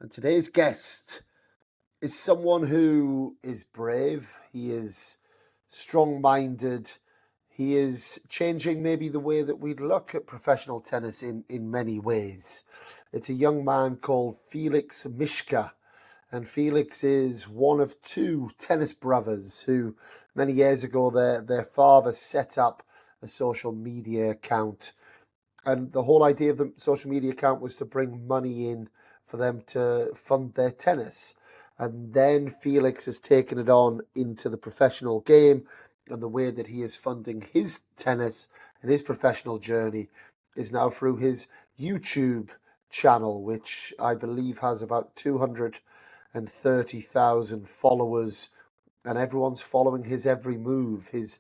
And today's guest is someone who is brave, he is strong-minded, he is changing maybe the way that we look at professional tennis in many ways. It's a young man called Felix Mischker. And Felix is one of two tennis brothers who many years ago their father set up a social media account. And the whole idea of the social media account was to bring money in for them to fund their tennis. And then Felix has taken it on into the professional game, and the way that he is funding his tennis and his professional journey is now through his YouTube channel, which I believe has about 230,000 followers, and everyone's following his every move, his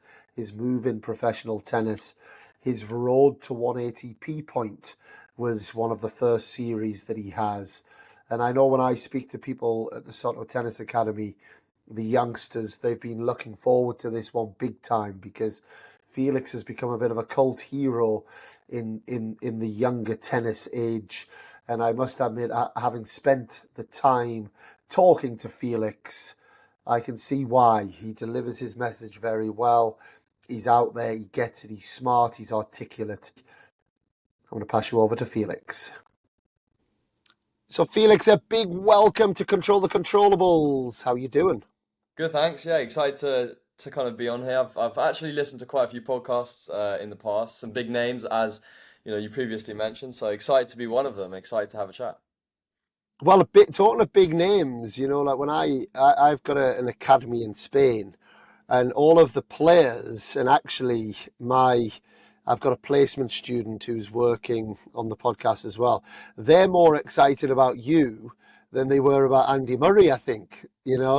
move in professional tennis. His road to 1 ATP point was one of the first series that he has. And I know when I speak to people at the Soto Tennis Academy, the youngsters, they've been looking forward to this one big time, because Felix has become a bit of a cult hero in the younger tennis age. And I must admit, having spent the time talking to Felix, I can see why. He delivers his message very well. He's out there, he gets it, he's smart, he's articulate. I'm going to pass you over to Felix. So Felix, a big welcome to Control the Controllables. How you doing? Good, thanks. Yeah, excited to kind of be on here. I've actually listened to quite a few podcasts in the past, some big names as you previously mentioned. So excited to be one of them. Excited to have a chat. Well, talking of big names, like when I've got an academy in Spain, and all of the players, and actually I've got a placement student who's working on the podcast as well. They're more excited about you than they were about Andy Murray, I think.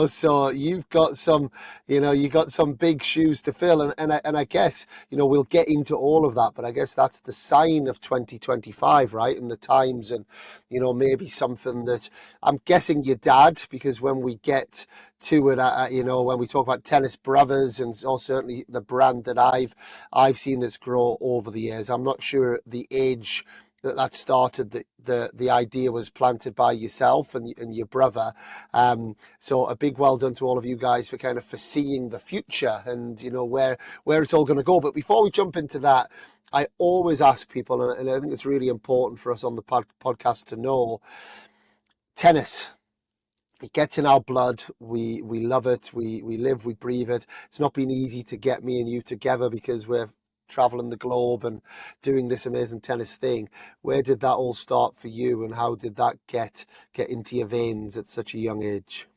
So you've got some, you got some big shoes to fill, and I guess we'll get into all of that, but I guess that's the sign of 2025, right? And the times, and maybe something that I'm guessing your dad, because when we get to it, when we talk about tennis brothers, and or certainly the brand that I've seen that's grow over the years. I'm not sure the age that started, the idea was planted by yourself and your brother. So a big well done to all of you guys for kind of foreseeing the future and where it's all going to go. But before we jump into that, I always ask people, and I think it's really important for us on the podcast to know, tennis. It gets in our blood. We love it. We live, we breathe it. It's not been easy to get me and you together because we're traveling the globe and doing this amazing tennis thing. Where did that all start for you, and how did that get into your veins at such a young age?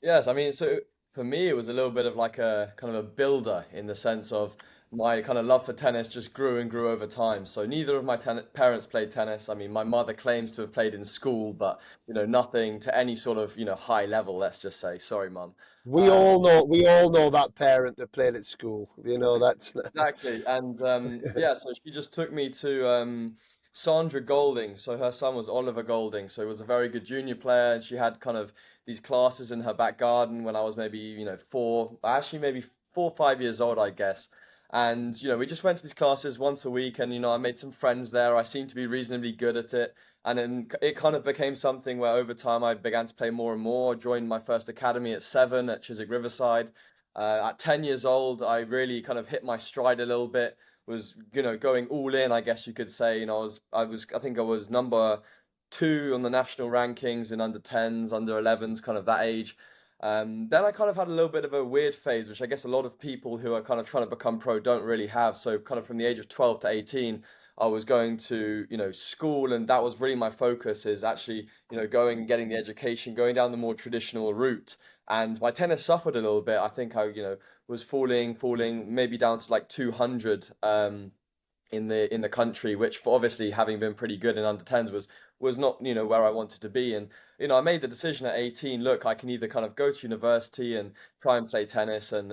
Yes, I mean, so for me, it was a little bit of like a kind of a builder in the sense of my kind of love for tennis just grew and grew over time. So neither of my parents played tennis. I mean, my mother claims to have played in school, but nothing to any sort of high level. Let's just say, sorry, mum. Um, We all know that parent that played at school. That's Exactly. And yeah, so she just took me to Sandra Golding. So her son was Oliver Golding. So he was a very good junior player, and she had kind of these classes in her back garden when I was maybe, actually maybe 4 or 5 years old, I guess. And we just went to these classes once a week, and I made some friends there. I seemed to be reasonably good at it. And then it kind of became something where over time I began to play more and more. Joined my first academy at 7 at Chiswick Riverside. At 10 years old, I really kind of hit my stride a little bit, was, going all in, I guess you could say. I think I was number 2 on the national rankings in under 10s, under 11s, kind of that age. Then I kind of had a little bit of a weird phase, which I guess a lot of people who are kind of trying to become pro don't really have. So kind of from the age of 12 to 18, I was going to, school, and that was really my focus, is actually, going and getting the education, going down the more traditional route. And my tennis suffered a little bit. I think I, was falling maybe down to like 200 in the country, which for obviously having been pretty good in under 10s was not, where I wanted to be. And I made the decision at 18, look, I can either kind of go to university and try and play tennis and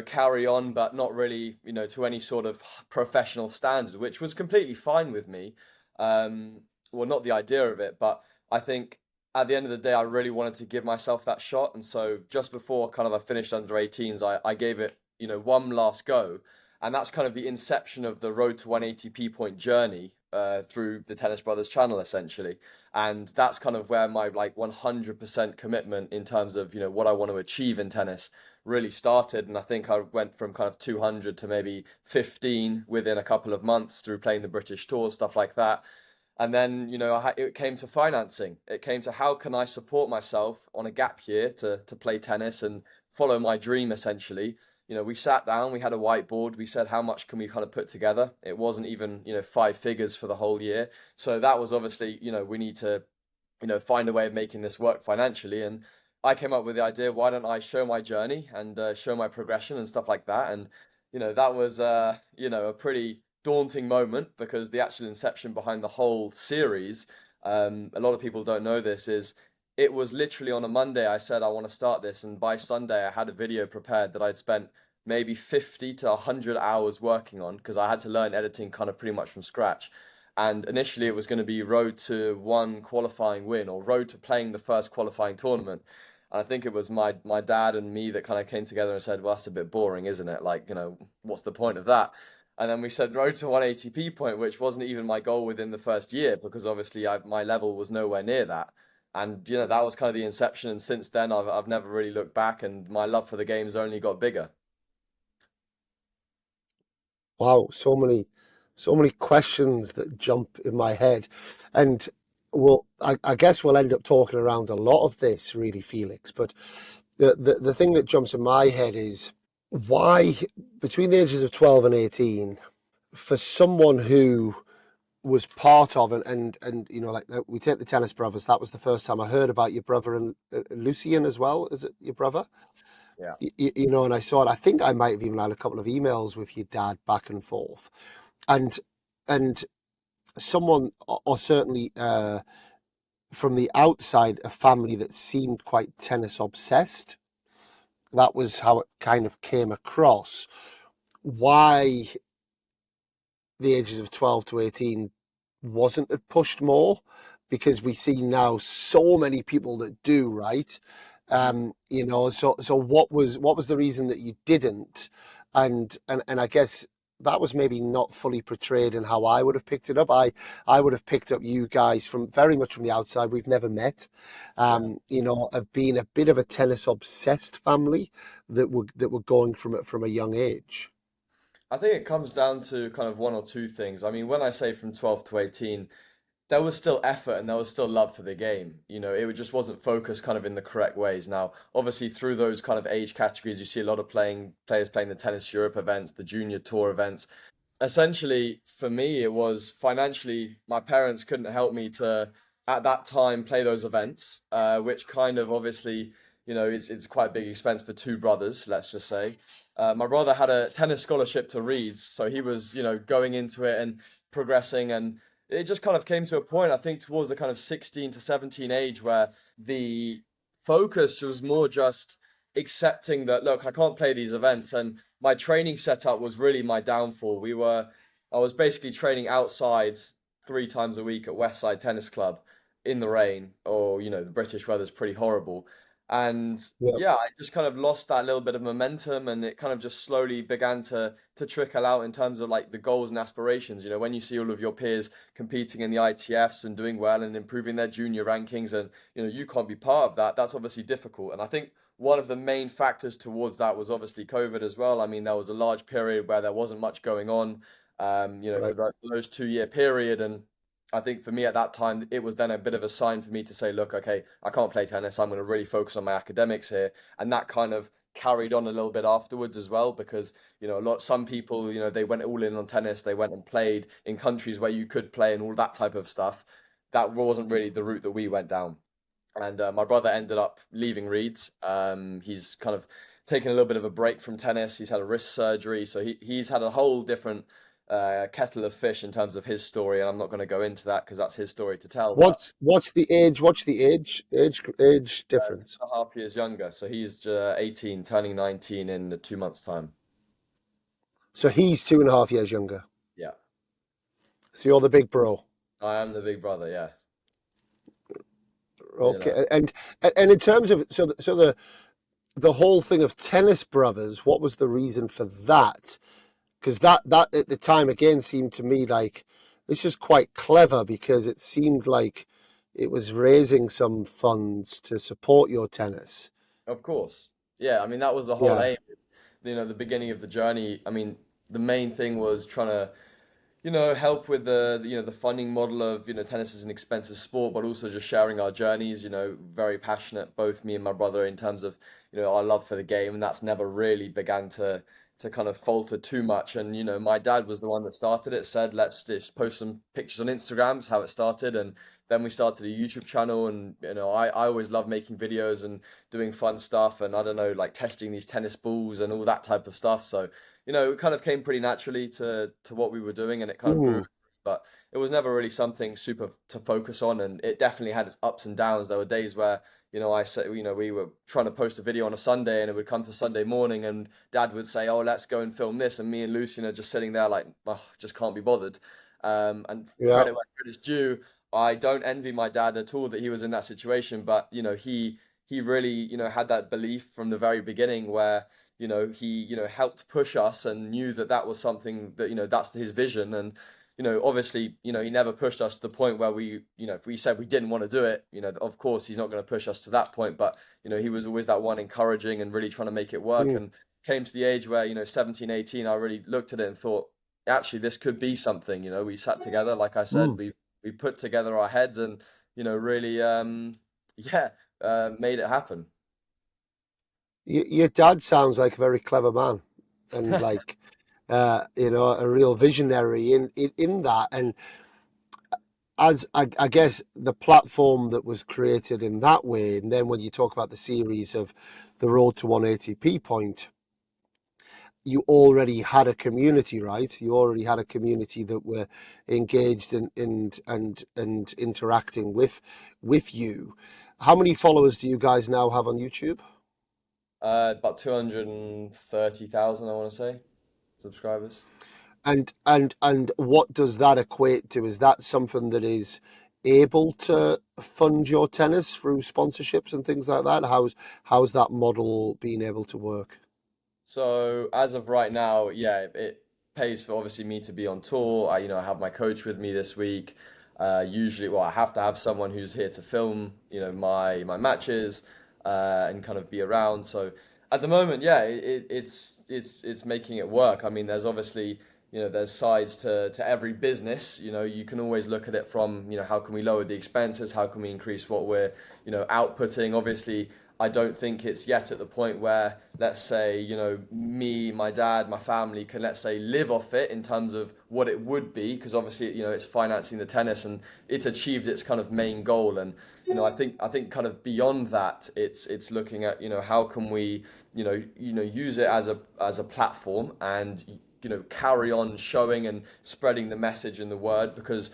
carry on, but not really, to any sort of professional standard, which was completely fine with me. Well, not the idea of it, but I think at the end of the day, I really wanted to give myself that shot. And so just before kind of I finished under 18s, I gave it, one last go. And that's kind of the inception of the road to 1 ATP point journey. through the Tennis Brothers channel essentially. And that's kind of where my like 100% commitment in terms of, you know, what I want to achieve in tennis really started. And I think I went from kind of 200 to maybe 15 within a couple of months through playing the British Tour, stuff like that. And then, you know, it came to financing. It came to how can I support myself on a gap year to play tennis and follow my dream essentially. You know, we sat down, we had a whiteboard, we said how much can we kind of put together. It wasn't even, you know, five figures for the whole year. So that was obviously, you know, we need to, you know, find a way of making this work financially. And I came up with the idea, why don't I show my journey and show my progression and stuff like that. And you know, that was you know, a pretty daunting moment because the actual inception behind the whole series, a lot of people don't know this, is it was literally on a Monday I said I want to start this, and by Sunday I had a video prepared that I'd spent maybe 50 to 100 hours working on because I had to learn editing kind of pretty much from scratch. And initially it was going to be road to one qualifying win or road to playing the first qualifying tournament. And I think it was my dad and me that kind of came together and said, well, that's a bit boring, isn't it? Like, you know, what's the point of that? And then we said road to one ATP point, which wasn't even my goal within the first year because obviously my level was nowhere near that. And you know, that was kind of the inception. And since then, I've never really looked back, and my love for the game's only got bigger. Wow, so many questions that jump in my head, and I guess we'll end up talking around a lot of this, really, Felix. But the thing that jumps in my head is why, between the ages of 12 and 18, for someone who was part of and you know, like we take the Tennis Brothers, that was the first time I heard about your brother and Lucian as well. Is it your brother? Yeah. You know, and I saw it. I think I might have even had a couple of emails with your dad back and forth, and and someone, or certainly from the outside, a family that seemed quite tennis obsessed. That was how it kind of came across. Why the ages of 12 to 18 wasn't it pushed more? Because we see now so many people that do, right? You know, so what was the reason that you didn't? And I guess that was maybe not fully portrayed in how I would have picked it up. I would have picked up you guys from very much from the outside. We've never met, Yeah. you know, of being a bit of a tennis obsessed family that were going from it from a young age. I think it comes down to kind of one or two things. I mean, when I say from 12 to 18, there was still effort and there was still love for the game. You know, it just wasn't focused kind of in the correct ways. Now, obviously, through those kind of age categories, you see a lot of players playing the Tennis Europe events, the Junior Tour events. Essentially, for me, it was financially, my parents couldn't help me to, at that time, play those events, which kind of obviously, you know, it's quite a big expense for two brothers, let's just say. My brother had a tennis scholarship to Leeds, so he was, you know, going into it and progressing, and it just kind of came to a point, I think, towards the kind of 16 to 17 age where the focus was more just accepting that, look, I can't play these events, and my training setup was really my downfall. I was basically training outside three times a week at Westside Tennis Club in the rain, or you know, the British weather's pretty horrible. And Yeah. yeah, I just kind of lost that little bit of momentum, and it kind of just slowly began to trickle out in terms of like the goals and aspirations. You know, when you see all of your peers competing in the ITFs and doing well and improving their junior rankings, and you know, you can't be part of that, that's obviously difficult. And I think one of the main factors towards that was obviously COVID as well. I mean, there was a large period where there wasn't much going on, you know, for Right. those 2 year period. And I think for me at that time, it was then a bit of a sign for me to say, look, okay, I can't play tennis. I'm going to really focus on my academics here. And that kind of carried on a little bit afterwards as well, because, you know, some people, you know, they went all in on tennis. They went and played in countries where you could play and all that type of stuff. That wasn't really the route that we went down. And my brother ended up leaving Leeds. He's kind of taken a little bit of a break from tennis. He's had a wrist surgery, so he's had a whole different kettle of fish in terms of his story. And I'm not going to go into that because that's his story to tell. But What's the age? What's the age two difference? and a half years younger, so he's 18, turning 19 in 2 months' time. So he's 2.5 years younger. Yeah, So you're the big bro. I am the big brother. Yeah, you know. Okay. And in terms of the whole thing of Tennis Brothers, what was the reason for that? Because that at the time again seemed to me like it's just quite clever because it seemed like it was raising some funds to support your tennis. Of course. Yeah, I mean that was the whole Yeah. aim. The beginning of the journey. I mean, the main thing was trying to help with the funding model of, tennis is an expensive sport, but also just sharing our journeys, very passionate, both me and my brother, in terms of, our love for the game, and that's never really began to kind of falter too much. And, my dad was the one that started it, said, let's just post some pictures on Instagram, is how it started. And then we started a YouTube channel, and, I always love making videos and doing fun stuff, and I don't know, like testing these tennis balls and all that type of stuff. So, it kind of came pretty naturally to what we were doing, and it kind of grew. Mm. But it was never really something super to focus on, and it definitely had its ups and downs. There were days where, I said, we were trying to post a video on a Sunday, and it would come to Sunday morning, and Dad would say, "Oh, let's go and film this," and me and Lucian are just sitting there like, oh, just can't be bothered. And Yeah. credit where credit's due. I don't envy my dad at all that he was in that situation, but he really, had that belief from the very beginning where he helped push us and knew that that was something that that's his vision. And obviously he never pushed us to the point where we if we said we didn't want to do it, of course he's not going to push us to that point, but he was always that one encouraging and really trying to make it work. Mm. And came to the age where 17, 18, I really looked at it and thought, actually this could be something. We sat together, like I said, Mm. we put together our heads and really yeah, made it happen. Your dad sounds like a very clever man, and like a real visionary in that. And as I guess the platform that was created in that way, and then when you talk about the series of the Road to 180p point, you already had a community, right? You already had a community that were engaged and interacting with you. How many followers do you guys now have on YouTube? About 230,000, I want to say, subscribers. And what does that equate to? Is that something that is able to fund your tennis through sponsorships and things like that? How's that model being able to work? So as of right now, yeah, it pays for obviously me to be on tour. I have my coach with me this week. Usually, well, I have to have someone who's here to film, my matches, and kind of be around. So at the moment, yeah, it's making it work. I mean, there's obviously, there's sides to every business. You can always look at it from, how can we lower the expenses? How can we increase what we're, outputting? Obviously, I don't think it's yet at the point where, let's say, me, my dad, my family can, let's say, live off it in terms of what it would be, because obviously, it's financing the tennis and it's achieved its kind of main goal. And, I think kind of beyond that, it's looking at, how can we, use it as a platform and carry on showing and spreading the message and the word, because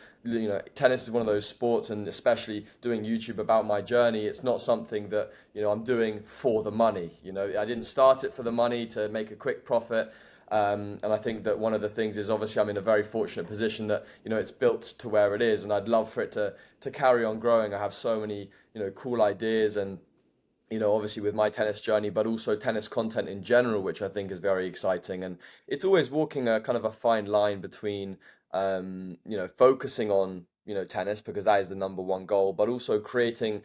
tennis is one of those sports, and especially doing YouTube about my journey, it's not something that I'm doing for the money. I didn't start it for the money to make a quick profit. And I think that one of the things is, obviously I'm in a very fortunate position that it's built to where it is, and I'd love for it to carry on growing. I have so many cool ideas, and obviously with my tennis journey, but also tennis content in general, which I think is very exciting. And it's always walking a kind of a fine line between, focusing on, tennis, because that is the number one goal, but also creating,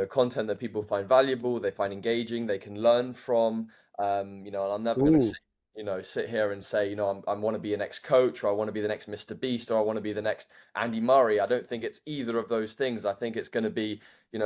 content that people find valuable, they find engaging, they can learn from. And I'm never going to Mm. sit, sit here and say, I want to be an ex-coach, or I want to be the next Mr. Beast, or I want to be the next Andy Murray. I don't think it's either of those things. I think it's going to be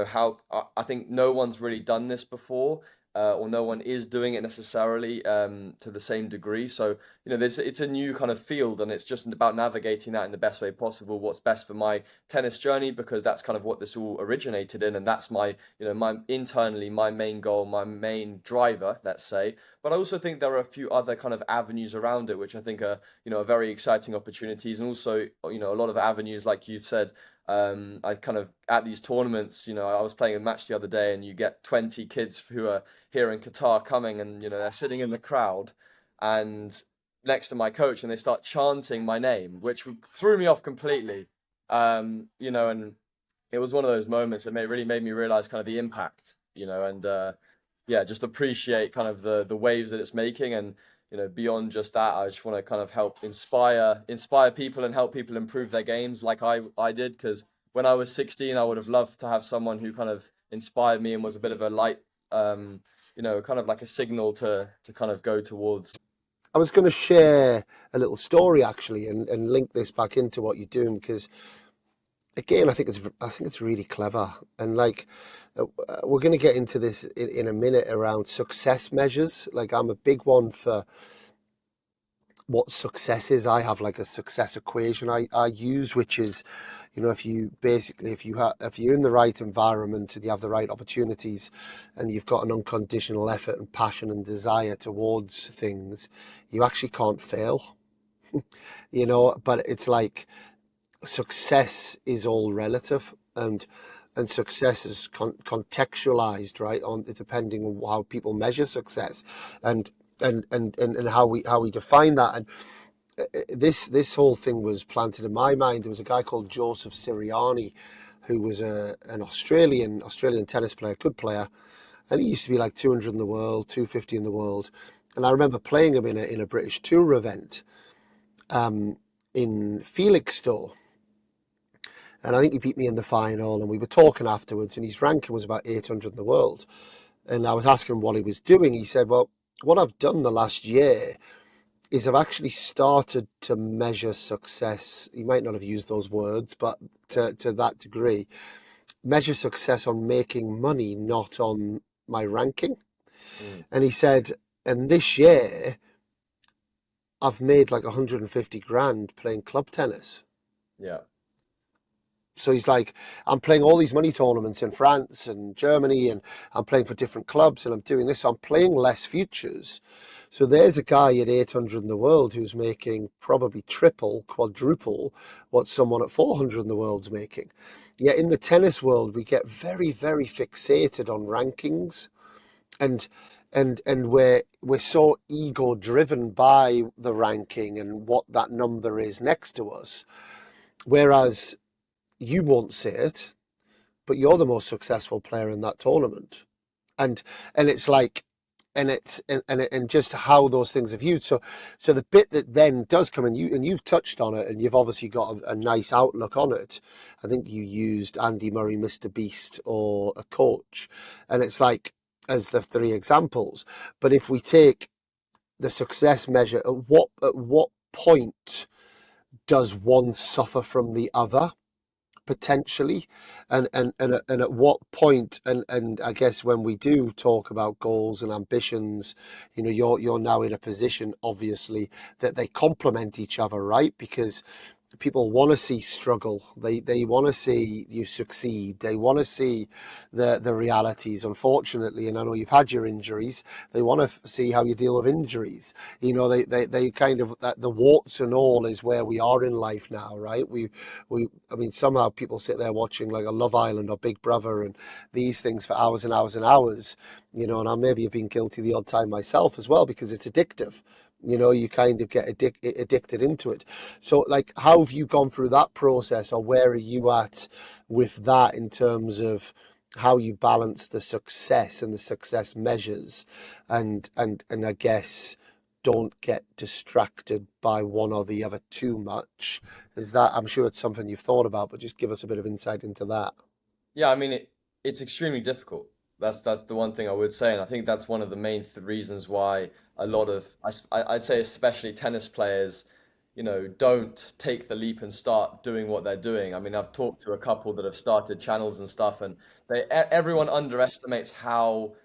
how I think no one's really done this before, or no one is doing it necessarily to the same degree. So it's a new kind of field, and it's just about navigating that in the best way possible. What's best for my tennis journey, because that's kind of what this all originated in, and that's my my internally my main goal, my main driver, let's say. But I also think there are a few other kind of avenues around it, which I think are are very exciting opportunities, and also a lot of avenues, like you've said. I kind of at these tournaments, I was playing a match the other day, and you get 20 kids who are here in Qatar coming, and they're sitting in the crowd and next to my coach, and they start chanting my name, which threw me off completely. And it was one of those moments that really made me realize kind of the impact, and yeah, just appreciate kind of the waves that it's making. And beyond just that, I just want to kind of help inspire people and help people improve their games like I did. Because when I was 16, I would have loved to have someone who kind of inspired me and was a bit of a light, kind of like a signal to kind of go towards. I was going to share a little story actually, and link this back into what you're doing, because again, I think it's really clever, and like we're going to get into this in a minute around success measures. Like I'm a big one for what success is. I have like a success equation I use, which is, if you're in the right environment and you have the right opportunities and you've got an unconditional effort and passion and desire towards things, you actually can't fail. But it's like success is all relative, and success is contextualized, right, on depending on how people measure success, and and how we define that. And this whole thing was planted in my mind. There was a guy called Joseph Siriani, who was an Australian tennis player, good player, and he used to be like 200 in the world, 250 in the world. And I remember playing him in a British Tour event, in Felixstowe. And I think he beat me in the final, and we were talking afterwards, and his ranking was about 800 in the world. And I was asking him what he was doing. He said, well, what I've done the last year is I've actually started to measure success. He might not have used those words, but to that degree, measure success on making money, not on my ranking. Mm, And he said, and this year, I've made like 150 grand playing club tennis. yeah. So he's like, I'm playing all these money tournaments in France and Germany, and I'm playing for different clubs, and I'm doing this. So I'm playing less futures. So there's a guy at 800 in the world who's making probably triple, quadruple what someone at 400 in the world's making. Yet in the tennis world, we get very, very fixated on rankings, and we're so ego driven by the ranking and what that number is next to us. Whereas you won't say it, but you're the most successful player in that tournament, and it's like, and just how those things are viewed. So the bit that then does come, and you've touched on it, and you've obviously got a nice outlook on it. I think you used Andy Murray, Mr. Beast, or a coach, and it's like as the three examples. But if we take the success measure, at what point does one suffer from the other? Potentially, and at what point, and I guess when we do talk about goals and ambitions, you're now in a position, obviously, that they complement each other, right? Because people want to see struggle, they want to see you succeed, they want to see the realities, unfortunately. And I know you've had your injuries, they want to see how you deal with injuries. They kind of, that the warts and all is where we are in life now, right? I mean, somehow people sit there watching like a Love Island or Big Brother and these things for hours and hours and hours, and I maybe have been guilty the odd time myself as well, because it's addictive. You kind of get addicted into it. So, like, how have you gone through that process, or where are you at with that in terms of how you balance the success and the success measures, and I guess don't get distracted by one or the other too much? Is that, I'm sure it's something you've thought about, but just give us a bit of insight into that. Yeah, I mean it's extremely difficult. That's the one thing I would say, and I think that's one of the main th reasons why a lot of I'd say especially tennis players, don't take the leap and start doing what they're doing. I mean, I've talked to a couple that have started channels and stuff, and everyone underestimates how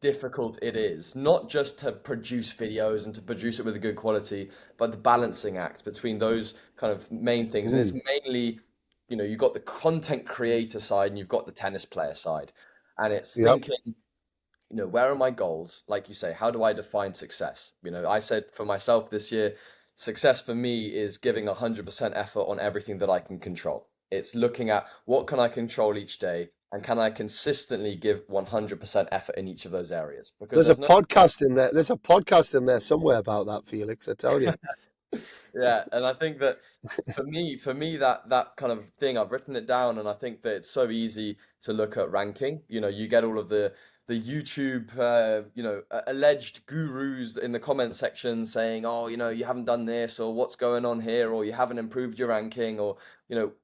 difficult it is, not just to produce videos and to produce it with a good quality, but the balancing act between those kind of main things. And it's Mm, mainly, you've got the content creator side and you've got the tennis player side. And it's yep. thinking, where are my goals? Like you say, how do I define success? I said for myself this year, success for me is giving 100% effort on everything that I can control. It's looking at what can I control each day and can I consistently give 100% effort in each of those areas? Because There's a there's no podcast in there. There's a podcast in there somewhere about that, Felix. I tell you. Yeah, and I think that for me that kind of thing, I've written it down, and I think that it's so easy to look at ranking. You know, you get all of the YouTube, alleged gurus in the comment section saying, "Oh, you know, you haven't done this, or what's going on here, or you haven't improved your ranking," or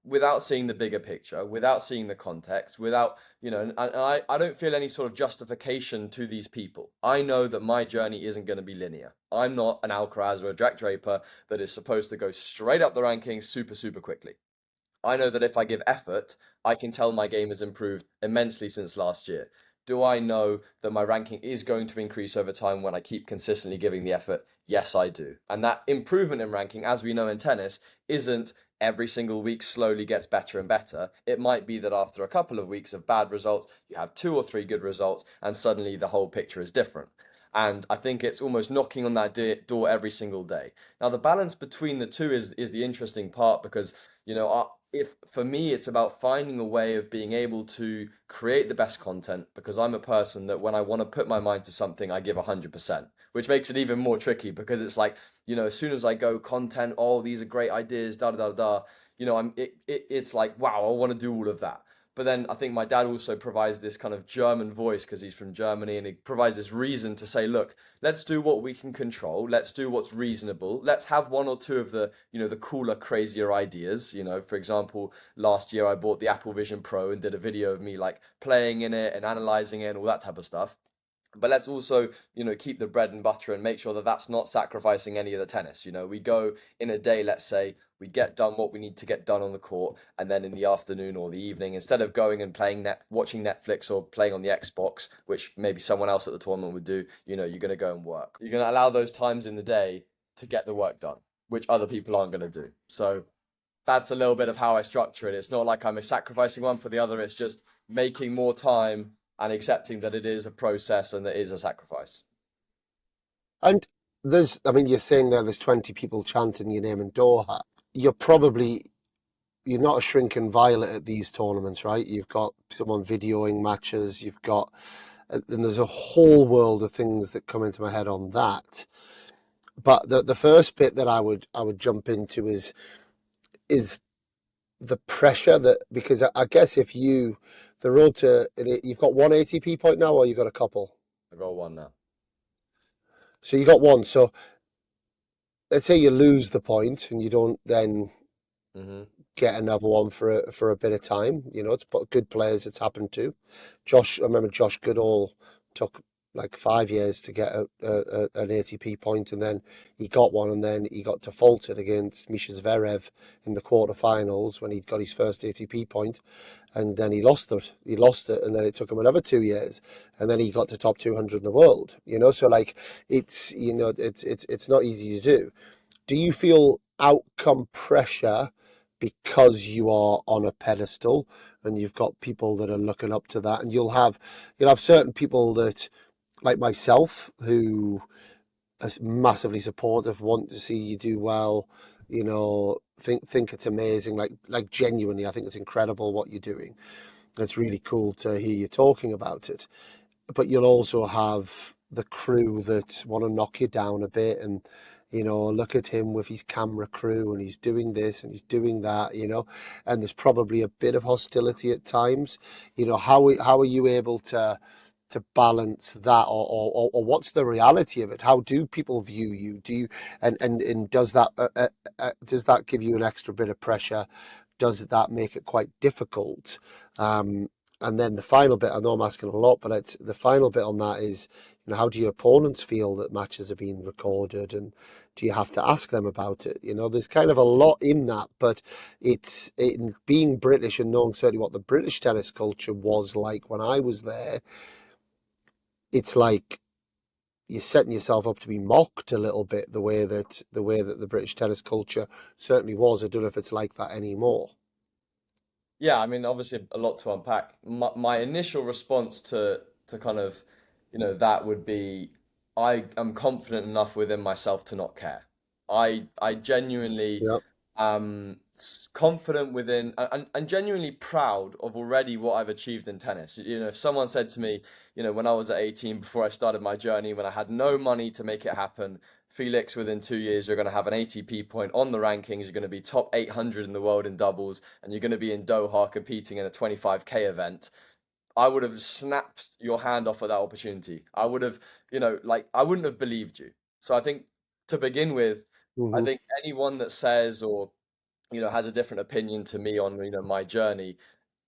without seeing the bigger picture, without seeing the context, without and I don't feel any sort of justification to these people. I know that my journey isn't going to be linear. I'm not an Alcaraz or a Jack Draper that is supposed to go straight up the rankings super, super quickly. I know that if I give effort, I can tell my game has improved immensely since last year. Do I know that my ranking is going to increase over time when I keep consistently giving the effort? Yes, I do. And that improvement in ranking, as we know in tennis, isn't every single week slowly gets better and better. It might be that after a couple of weeks of bad results, you have two or three good results, and suddenly the whole picture is different. And I think it's almost knocking on that door every single day. Now, the balance between the two is the interesting part because, if for me, it's about finding a way of being able to create the best content because I'm a person that when I want to put my mind to something, I give 100%, which makes it even more tricky because it's like, as soon as I go content, oh, these are great ideas, da da da da, it's like, wow, I want to do all of that. But then I think my dad also provides this kind of German voice because he's from Germany and he provides this reason to say, look, let's do what we can control. Let's do what's reasonable. Let's have one or two of the cooler, crazier ideas. For example, last year I bought the Apple Vision Pro and did a video of me like playing in it and analyzing it and all that type of stuff. But let's also, keep the bread and butter and make sure that that's not sacrificing any of the tennis. We go in a day, let's say, we get done what we need to get done on the court, and then in the afternoon or the evening, instead of going and watching Netflix or playing on the Xbox, which maybe someone else at the tournament would do, you're going to go and work. You're going to allow those times in the day to get the work done, which other people aren't going to do. So that's a little bit of how I structure it. It's not like I'm sacrificing one for the other. It's just making more time and accepting that it is a process and that it is a sacrifice. And I mean, you're saying there's 20 people chanting your name in Doha. You're probably, you're not a shrinking violet at these tournaments, right? You've got someone videoing matches, and there's a whole world of things that come into my head on that. But the first bit that I would jump into is the pressure that, because I guess if the road to, you've got one ATP point now, or you got a couple. I got one now. So you got one. So let's say you lose the point and you don't then Hmm. get another one for a bit of time. It's good players it's happened to. I remember Josh Goodall took like 5 years to get an ATP point, and then he got one, and then he got defaulted against Misha Zverev in the quarterfinals when he got his first ATP point, and then he lost it. He lost it, and then it took him another 2 years, and then he got to top 200 in the world. So like it's not easy to do. Do you feel outcome pressure because you are on a pedestal and you've got people that are looking up to that, and you'll have certain people that, like myself, who are massively supportive, want to see you do well, think it's amazing, like genuinely, I think it's incredible what you're doing. It's really cool to hear you talking about it. But you'll also have the crew that want to knock you down a bit, and look at him with his camera crew, and he's doing this and he's doing that, and there's probably a bit of hostility at times. How are you able to balance that, or what's the reality of it? How do people view you? Do you and does that give you an extra bit of pressure? Does that make it quite difficult? And then the final bit, I know I'm asking a lot, but it's the final bit on that is, how do your opponents feel that matches are being recorded, and do you have to ask them about it? There's kind of a lot in that, but in being British and knowing certainly what the British tennis culture was like when I was there, it's like you're setting yourself up to be mocked a little bit, the way that the British tennis culture certainly was. I don't know if it's like that anymore. Yeah, I mean, obviously a lot to unpack. My initial response to kind of, that would be I am confident enough within myself to not care. I genuinely Yeah, am confident within and genuinely proud of already what I've achieved in tennis. If someone said to me, when I was at 18 before I started my journey, when I had no money to make it happen, Felix, within 2 years, you're going to have an ATP point on the rankings. You're going to be top 800 in the world in doubles, and you're going to be in Doha competing in a 25K event. I would have snapped your hand off of that opportunity. I would have, like, I wouldn't have believed you. So I think to begin with, I Hmm. think anyone that says or, has a different opinion to me on, my journey,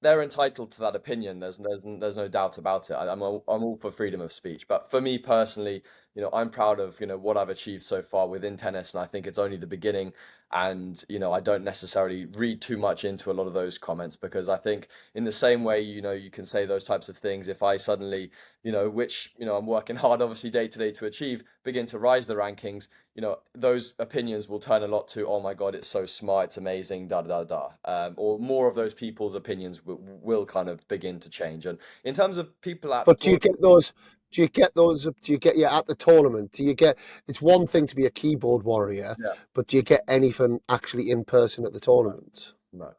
they're entitled to that opinion. There's no doubt about it. I'm all for freedom of speech. But for me personally, I'm proud of, what I've achieved so far within tennis, and I think it's only the beginning. And, I don't necessarily read too much into a lot of those comments, because I think in the same way, you can say those types of things. If I suddenly, which, I'm working hard, obviously, day to day to achieve, begin to rise the rankings, those opinions will turn a lot to, oh my God, it's so smart, it's amazing, da da da. Or more of those people's opinions will kind of begin to change. And in terms of people at the But do you tournament, get those? Do you get those? Do you get at the tournament? Do you get? It's one thing to be a keyboard warrior, yeah, but do you get anything actually in person at the no, tournament? no.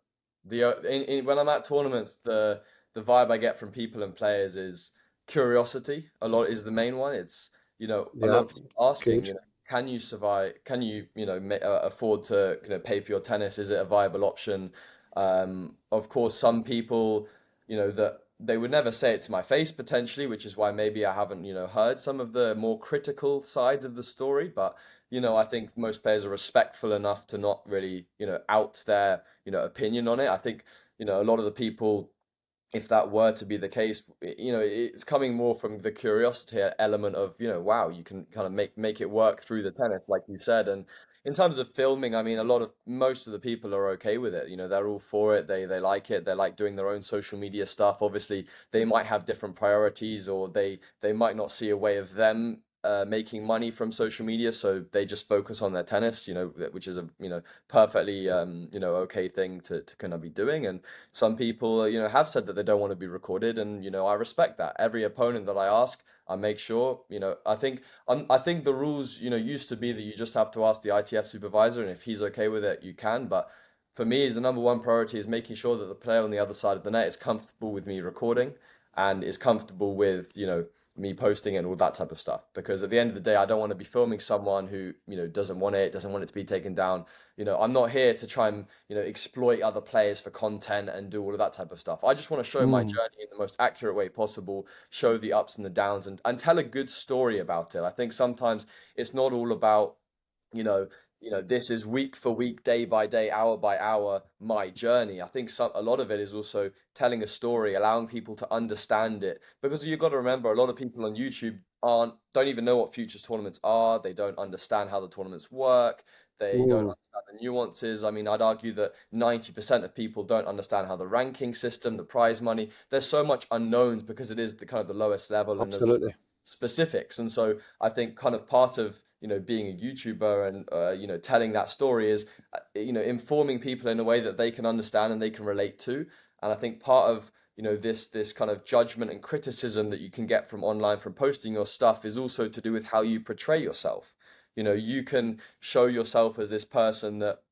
When I'm at tournaments, the vibe I get from people and players is curiosity. A lot is the main one. It's, a lot Yeah, of people asking, good. can you survive? Can you, afford to, pay for your tennis? Is it a viable option? Of course, some people, that they would never say it to my face potentially, which is why maybe I haven't, heard some of the more critical sides of the story. But, I think most players are respectful enough to not really, out their, opinion on it. I think, a lot of the people, if that were to be the case, it's coming more from the curiosity element of, wow, you can kind of make it work through the tennis, like you said. And in terms of filming, I mean, most of the people are okay with it. They're all for it. They like it. They like doing their own social media stuff. Obviously, they might have different priorities, or they might not see a way of them making money from social media, so they just focus on their tennis, which is a perfectly okay thing to kind of be doing. And some people, have said that they don't want to be recorded, and I respect that. Every opponent that I ask, I make sure, I think the rules, used to be that you just have to ask the ITF supervisor, and if he's okay with it, you can. But for me, the number one priority is making sure that the player on the other side of the net is comfortable with me recording, and is comfortable with, me posting and all that type of stuff. Because at the end of the day, I don't want to be filming someone who, doesn't want it to be taken down. I'm not here to try and, exploit other players for content and do all of that type of stuff. I just want to show my Mm. journey in the most accurate way possible, show the ups and the downs, and tell a good story about it. I think sometimes it's not all about, you know, this is week for week, day by day, hour by hour, my journey. I think a lot of it is also telling a story, allowing people to understand it. Because you've got to remember, a lot of people on YouTube don't even know what futures tournaments are. They don't understand how the tournaments work. They don't Mm. understand the nuances. I mean, I'd argue that 90% of people don't understand how the ranking system, the prize money, there's so much unknowns, because it is the kind of the lowest level, and there's Absolutely. specifics. And so I think kind of part of, being a YouTuber and, telling that story is, informing people in a way that they can understand and they can relate to. And I think part of, this kind of judgment and criticism that you can get from online from posting your stuff is also to do with how you portray yourself. You can show yourself as this person that,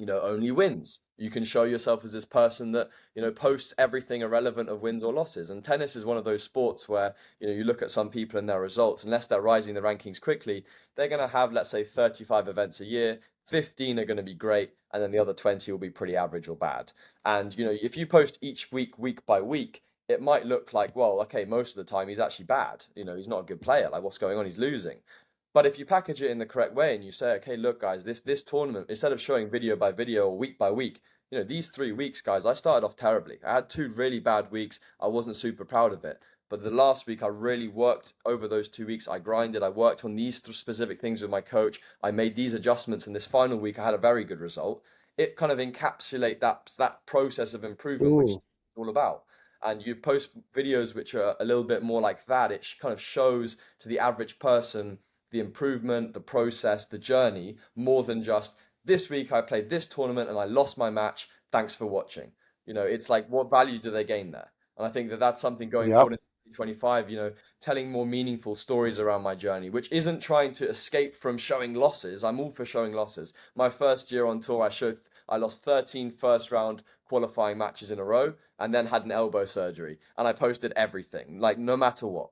only wins. You can show yourself as this person that, posts everything irrelevant of wins or losses. And tennis is one of those sports where, you look at some people and their results, unless they're rising the rankings quickly, they're going to have, let's say, 35 events a year, 15 are going to be great, and then the other 20 will be pretty average or bad. And, if you post each week, week by week, it might look like, well, okay, most of the time he's actually bad. He's not a good player. Like, what's going on? He's losing. But if you package it in the correct way and you say, okay, look, guys, this tournament, instead of showing video by video or week by week, these 3 weeks, guys, I started off terribly. I had 2 really bad weeks. I wasn't super proud of it. But the last week, I really worked over those 2 weeks. I grinded. I worked on these specific things with my coach. I made these adjustments. And this final week, I had a very good result. It kind of encapsulate that process of improvement, which Mm. is all about. And you post videos which are a little bit more like that. It kind of shows to the average person the improvement, the process, the journey, more than just this week I played this tournament and I lost my match. Thanks for watching. It's like, what value do they gain there? And I think that that's something going Yep. forward in 2025, telling more meaningful stories around my journey, which isn't trying to escape from showing losses. I'm all for showing losses. My first year on tour, I lost 13 first round qualifying matches in a row, and then had an elbow surgery, and I posted everything, like, no matter what.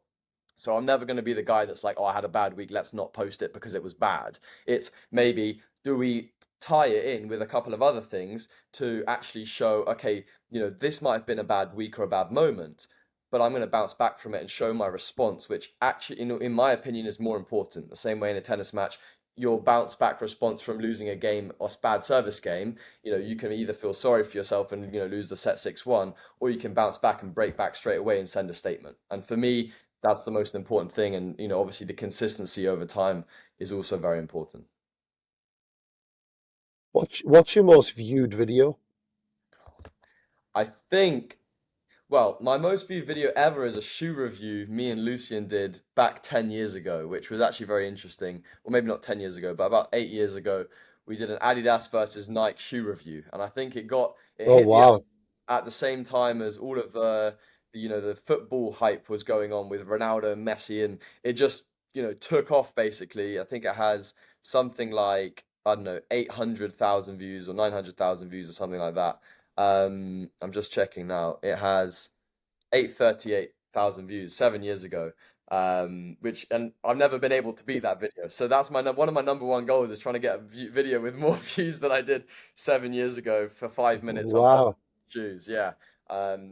So I'm never going to be the guy that's like, oh, I had a bad week, let's not post it because it was bad. It's maybe, do we tie it in with a couple of other things to actually show, okay, this might have been a bad week or a bad moment, but I'm going to bounce back from it and show my response, which actually, in my opinion, is more important. The same way in a tennis match, your bounce back response from losing a game or bad service game, you can either feel sorry for yourself and lose the set 6-1, or you can bounce back and break back straight away and send a statement. And for me, that's the most important thing. And obviously the consistency over time is also very important. What's your most viewed video? I think, well, my most viewed video ever is a shoe review me and Lucian did back 10 years ago, which was actually very interesting. Well, maybe not 10 years ago, but about 8 years ago, we did an Adidas versus Nike shoe review. And I think it Oh hit the wow. at the same time as all of the football hype was going on with Ronaldo and Messi, and it just took off basically. I think it has something like, I don't know, 800,000 views or 900,000 views or something like that. I'm just checking now. It has 838,000 views 7 years ago. Which, and I've never been able to beat that video. So that's one of my number one goals, is trying to get a video with more views than I did 7 years ago for 5 minutes on Wow. shoes. Yeah.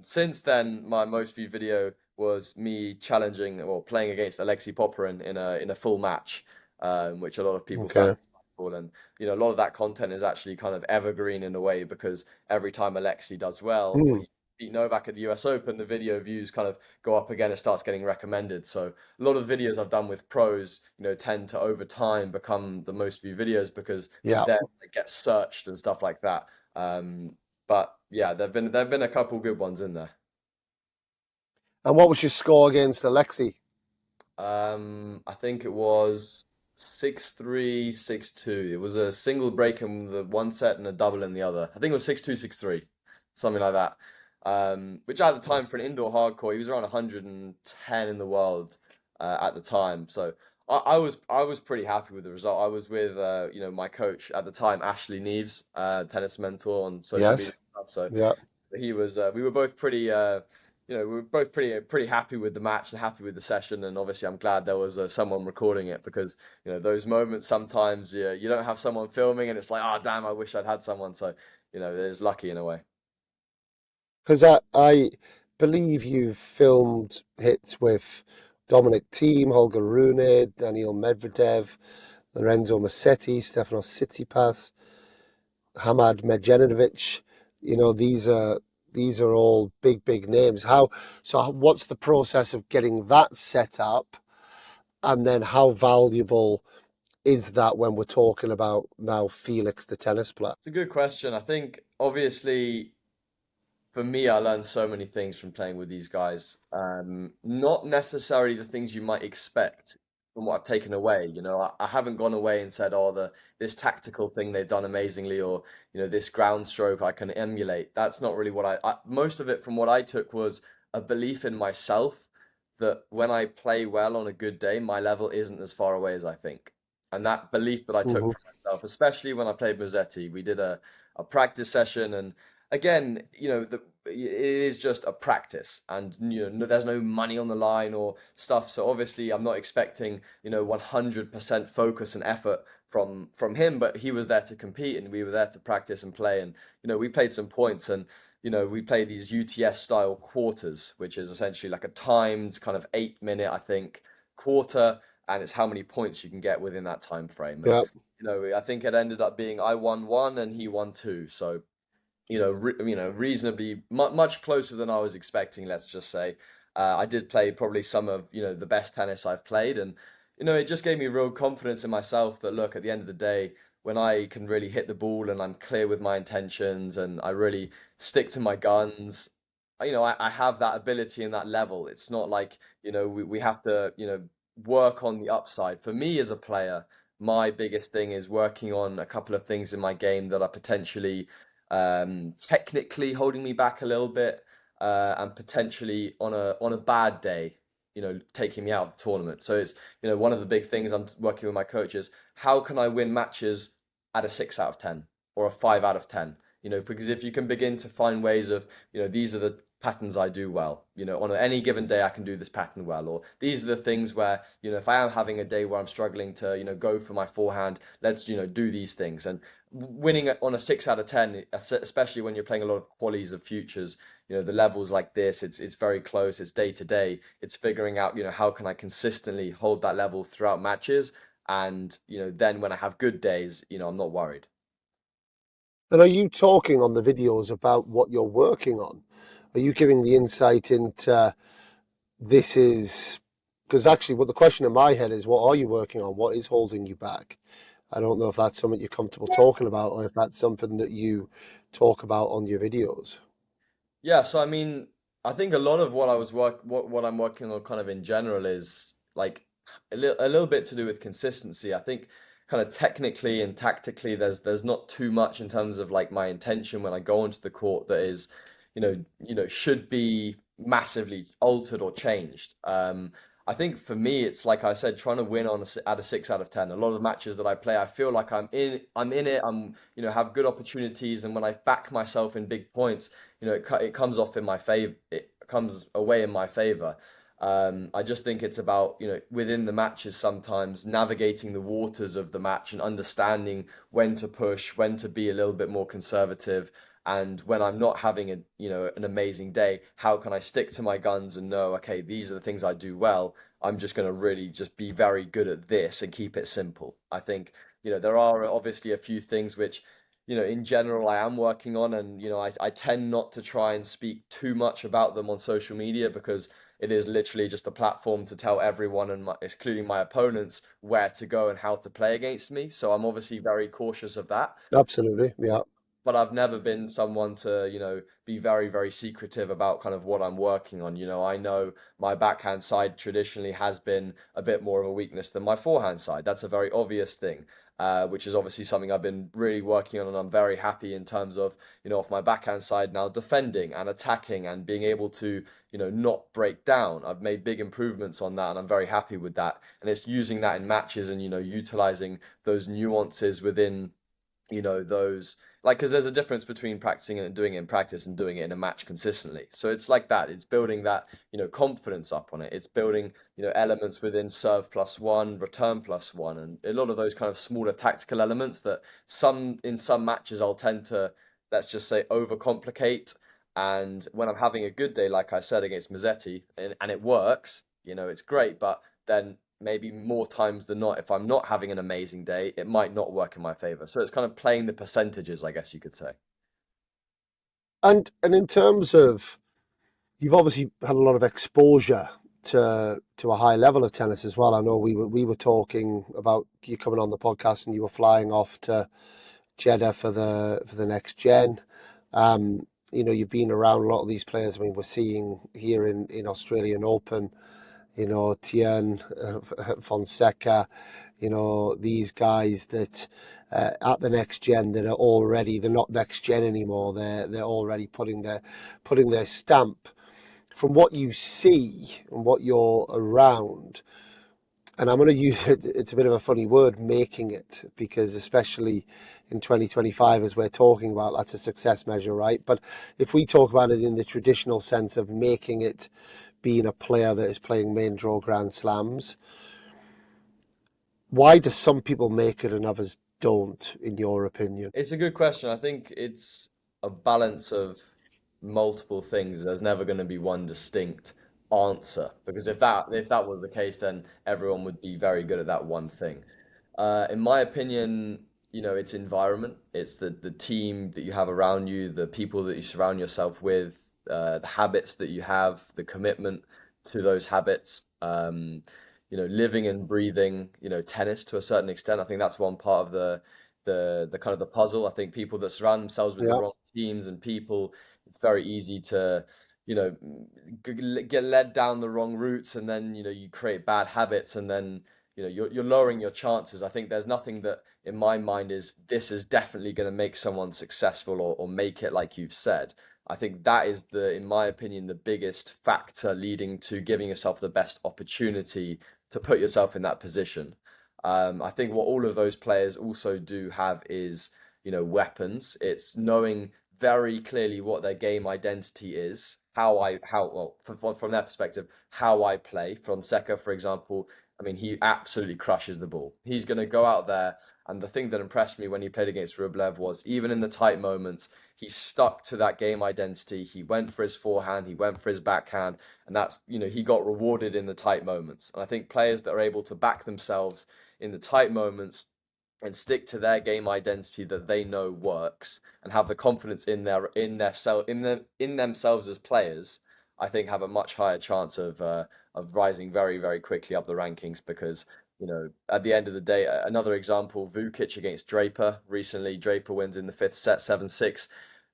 Since then, my most viewed video was me challenging or playing against Alexei Popyrin in a full match, which a lot of people found Okay. insightful. And a lot of that content is actually kind of evergreen in a way, because every time Alexei does well or Hmm. he beat Novak at the US Open, the video views kind of go up again. It starts getting recommended. So a lot of the videos I've done with pros, tend to over time become the most viewed videos, because Yeah. then it gets searched and stuff like that. But yeah, there've been a couple good ones in there. And what was your score against Alexi? I think it was 6-3, 6-2. It was a single break in the one set and a double in the other. I think it was 6-2, 6-3, something like that. Which at the time, Yes. for an indoor hardcore, he was around 110 in the world at the time. So I was pretty happy with the result. I was with my coach at the time, Ashley Neves, tennis mentor on social media Yes. and stuff. So Yeah. he was we were both pretty we were both pretty happy with the match and happy with the session. And obviously I'm glad there was someone recording it, because those moments sometimes you don't have someone filming, and it's like, oh damn, I wish I'd had someone. So it's lucky in a way. Because I believe you've filmed hits with Dominic Thiem, Holger Rune, Daniel Medvedev, Lorenzo Musetti, Stefano Tsitsipas, Hamad Medjanovic. These are all big names. What's the process of getting that set up, and then how valuable is that when we're talking about now Felix the tennis player? It's a good question. I think obviously for me, I learned so many things from playing with these guys. Not necessarily the things you might expect from what I've taken away. I haven't gone away and said, "Oh, this tactical thing they've done amazingly," or this ground stroke I can emulate. That's not really what most of it from what I took was a belief in myself, that when I play well on a good day, my level isn't as far away as I think. And that belief that I took Hmm. from myself, especially when I played Musetti, we did a practice session. And again, it is just a practice, and there's no money on the line or stuff. So obviously, I'm not expecting 100% focus and effort from him, but he was there to compete, and we were there to practice and play. And we played some points, and we played these UTS style quarters, which is essentially like a timed kind of 8 minute, I think, quarter, and it's how many points you can get within that time frame. And Yeah. I think it ended up being I won one and he won two. So reasonably much closer than I was expecting, let's just say. I did play probably some of, the best tennis I've played. And, it just gave me real confidence in myself that, look, at the end of the day, when I can really hit the ball and I'm clear with my intentions and I really stick to my guns, I have that ability and that level. It's not like, we have to, work on the upside. For me as a player, my biggest thing is working on a couple of things in my game that are potentially technically holding me back a little bit, and potentially on a bad day, taking me out of the tournament. So it's one of the big things I'm working with my coaches. How can I win matches at a 6 out of 10 or a 5 out of 10? Because if you can begin to find ways of these are the patterns I do well. On any given day, I can do this pattern well. Or these are the things where, if I am having a day where I'm struggling to, go for my forehand, let's, do these things. And winning on a 6 out of 10, especially when you're playing a lot of qualies of futures, the levels like this, it's very close. It's day to day. It's figuring out, how can I consistently hold that level throughout matches? And, then when I have good days, I'm not worried. And are you talking on the videos about what you're working on? Are you giving the insight into this is because actually what the question in my head is, what are you working on? What is holding you back? I don't know if that's something you're comfortable talking about or if that's something that you talk about on your videos. Yeah, so I mean, I think a lot of what I'm working on kind of in general is like a little bit to do with consistency. I think kind of technically and tactically there's not too much in terms of like my intention when I go onto the court that is, should be massively altered or changed. I think for me it's like I said, trying to win at a 6 out of 10. A lot of the matches that I play, I feel like I'm in it. Have good opportunities, and when I back myself in big points, it comes off in my favor. It comes away in my favor. I just think it's about, within the matches sometimes navigating the waters of the match and understanding when to push, when to be a little bit more conservative, and when I'm not having an amazing day, how can I stick to my guns and know, okay, these are the things I do well. I'm just going to really just be very good at this and keep it simple. I think, there are obviously a few things which in general, I am working on, and I tend not to try and speak too much about them on social media because it is literally just a platform to tell everyone, and including my opponents, where to go and how to play against me. So I'm obviously very cautious of that. Absolutely, yeah. But I've never been someone to, be very, very secretive about kind of what I'm working on. I know my backhand side traditionally has been a bit more of a weakness than my forehand side. That's a very obvious thing, which is obviously something I've been really working on, and I'm very happy in terms of, off my backhand side now, defending and attacking and being able to, not break down. I've made big improvements on that, and I'm very happy with that. And it's using that in matches and, utilizing those nuances within those, like, because there's a difference between practicing it and doing it in practice and doing it in a match consistently. So it's like that. It's building that, confidence up on it. It's building, elements within serve +1, return +1, and a lot of those kind of smaller tactical elements that in some matches I'll tend to, let's just say, overcomplicate. And when I'm having a good day, like I said, against Mazzetti, and it works, it's great. But then maybe more times than not, if I'm not having an amazing day, it might not work in my favor. So it's kind of playing the percentages, I guess you could say. And in terms of you've obviously had a lot of exposure to a high level of tennis as well. I know we were talking about you coming on the podcast and you were flying off to Jeddah for the next gen. You've been around a lot of these players. I mean, we're seeing here in Australian Open, Thiem, Fonseca, these guys that at the next gen that are already they're not next gen anymore. They're already putting their stamp. From what you see and what you're around, and I'm going to use it, it's a bit of a funny word, making it, because especially in 2025, as we're talking about, that's a success measure, right? But if we talk about it in the traditional sense of making it, being a player that is playing main draw Grand Slams, why do some people make it and others don't, in your opinion? It's a good question. I think it's a balance of multiple things. There's never going to be one distinct answer because if that was the case, then everyone would be very good at that one thing. In my opinion, it's environment. It's the team that you have around you, the people that you surround yourself with, the habits that you have, the commitment to those habits. Living and breathing, tennis to a certain extent. I think that's one part of the kind of the puzzle. I think people that surround themselves with the Yeah. wrong teams and people, it's very easy to, get led down the wrong routes, and then you create bad habits, and then you're lowering your chances. I think there's nothing that in my mind is this is definitely going to make someone successful or make it like you've said. I think that is in my opinion, the biggest factor leading to giving yourself the best opportunity to put yourself in that position. I think what all of those players also do have is, weapons. It's knowing very clearly what their game identity is, from their perspective, how I play. Fonseca, for example, I mean, he absolutely crushes the ball. He's going to go out there, and the thing that impressed me when he played against Rublev was even in the tight moments, he stuck to that game identity. He went for his forehand, he went for his backhand, and that's, he got rewarded in the tight moments. And I think players that are able to back themselves in the tight moments and stick to their game identity that they know works and have the confidence in themselves as players, I think have a much higher chance of rising very, very quickly up the rankings because at the end of the day, another example, Vukic against Draper recently. Draper wins in the fifth set, 7-6.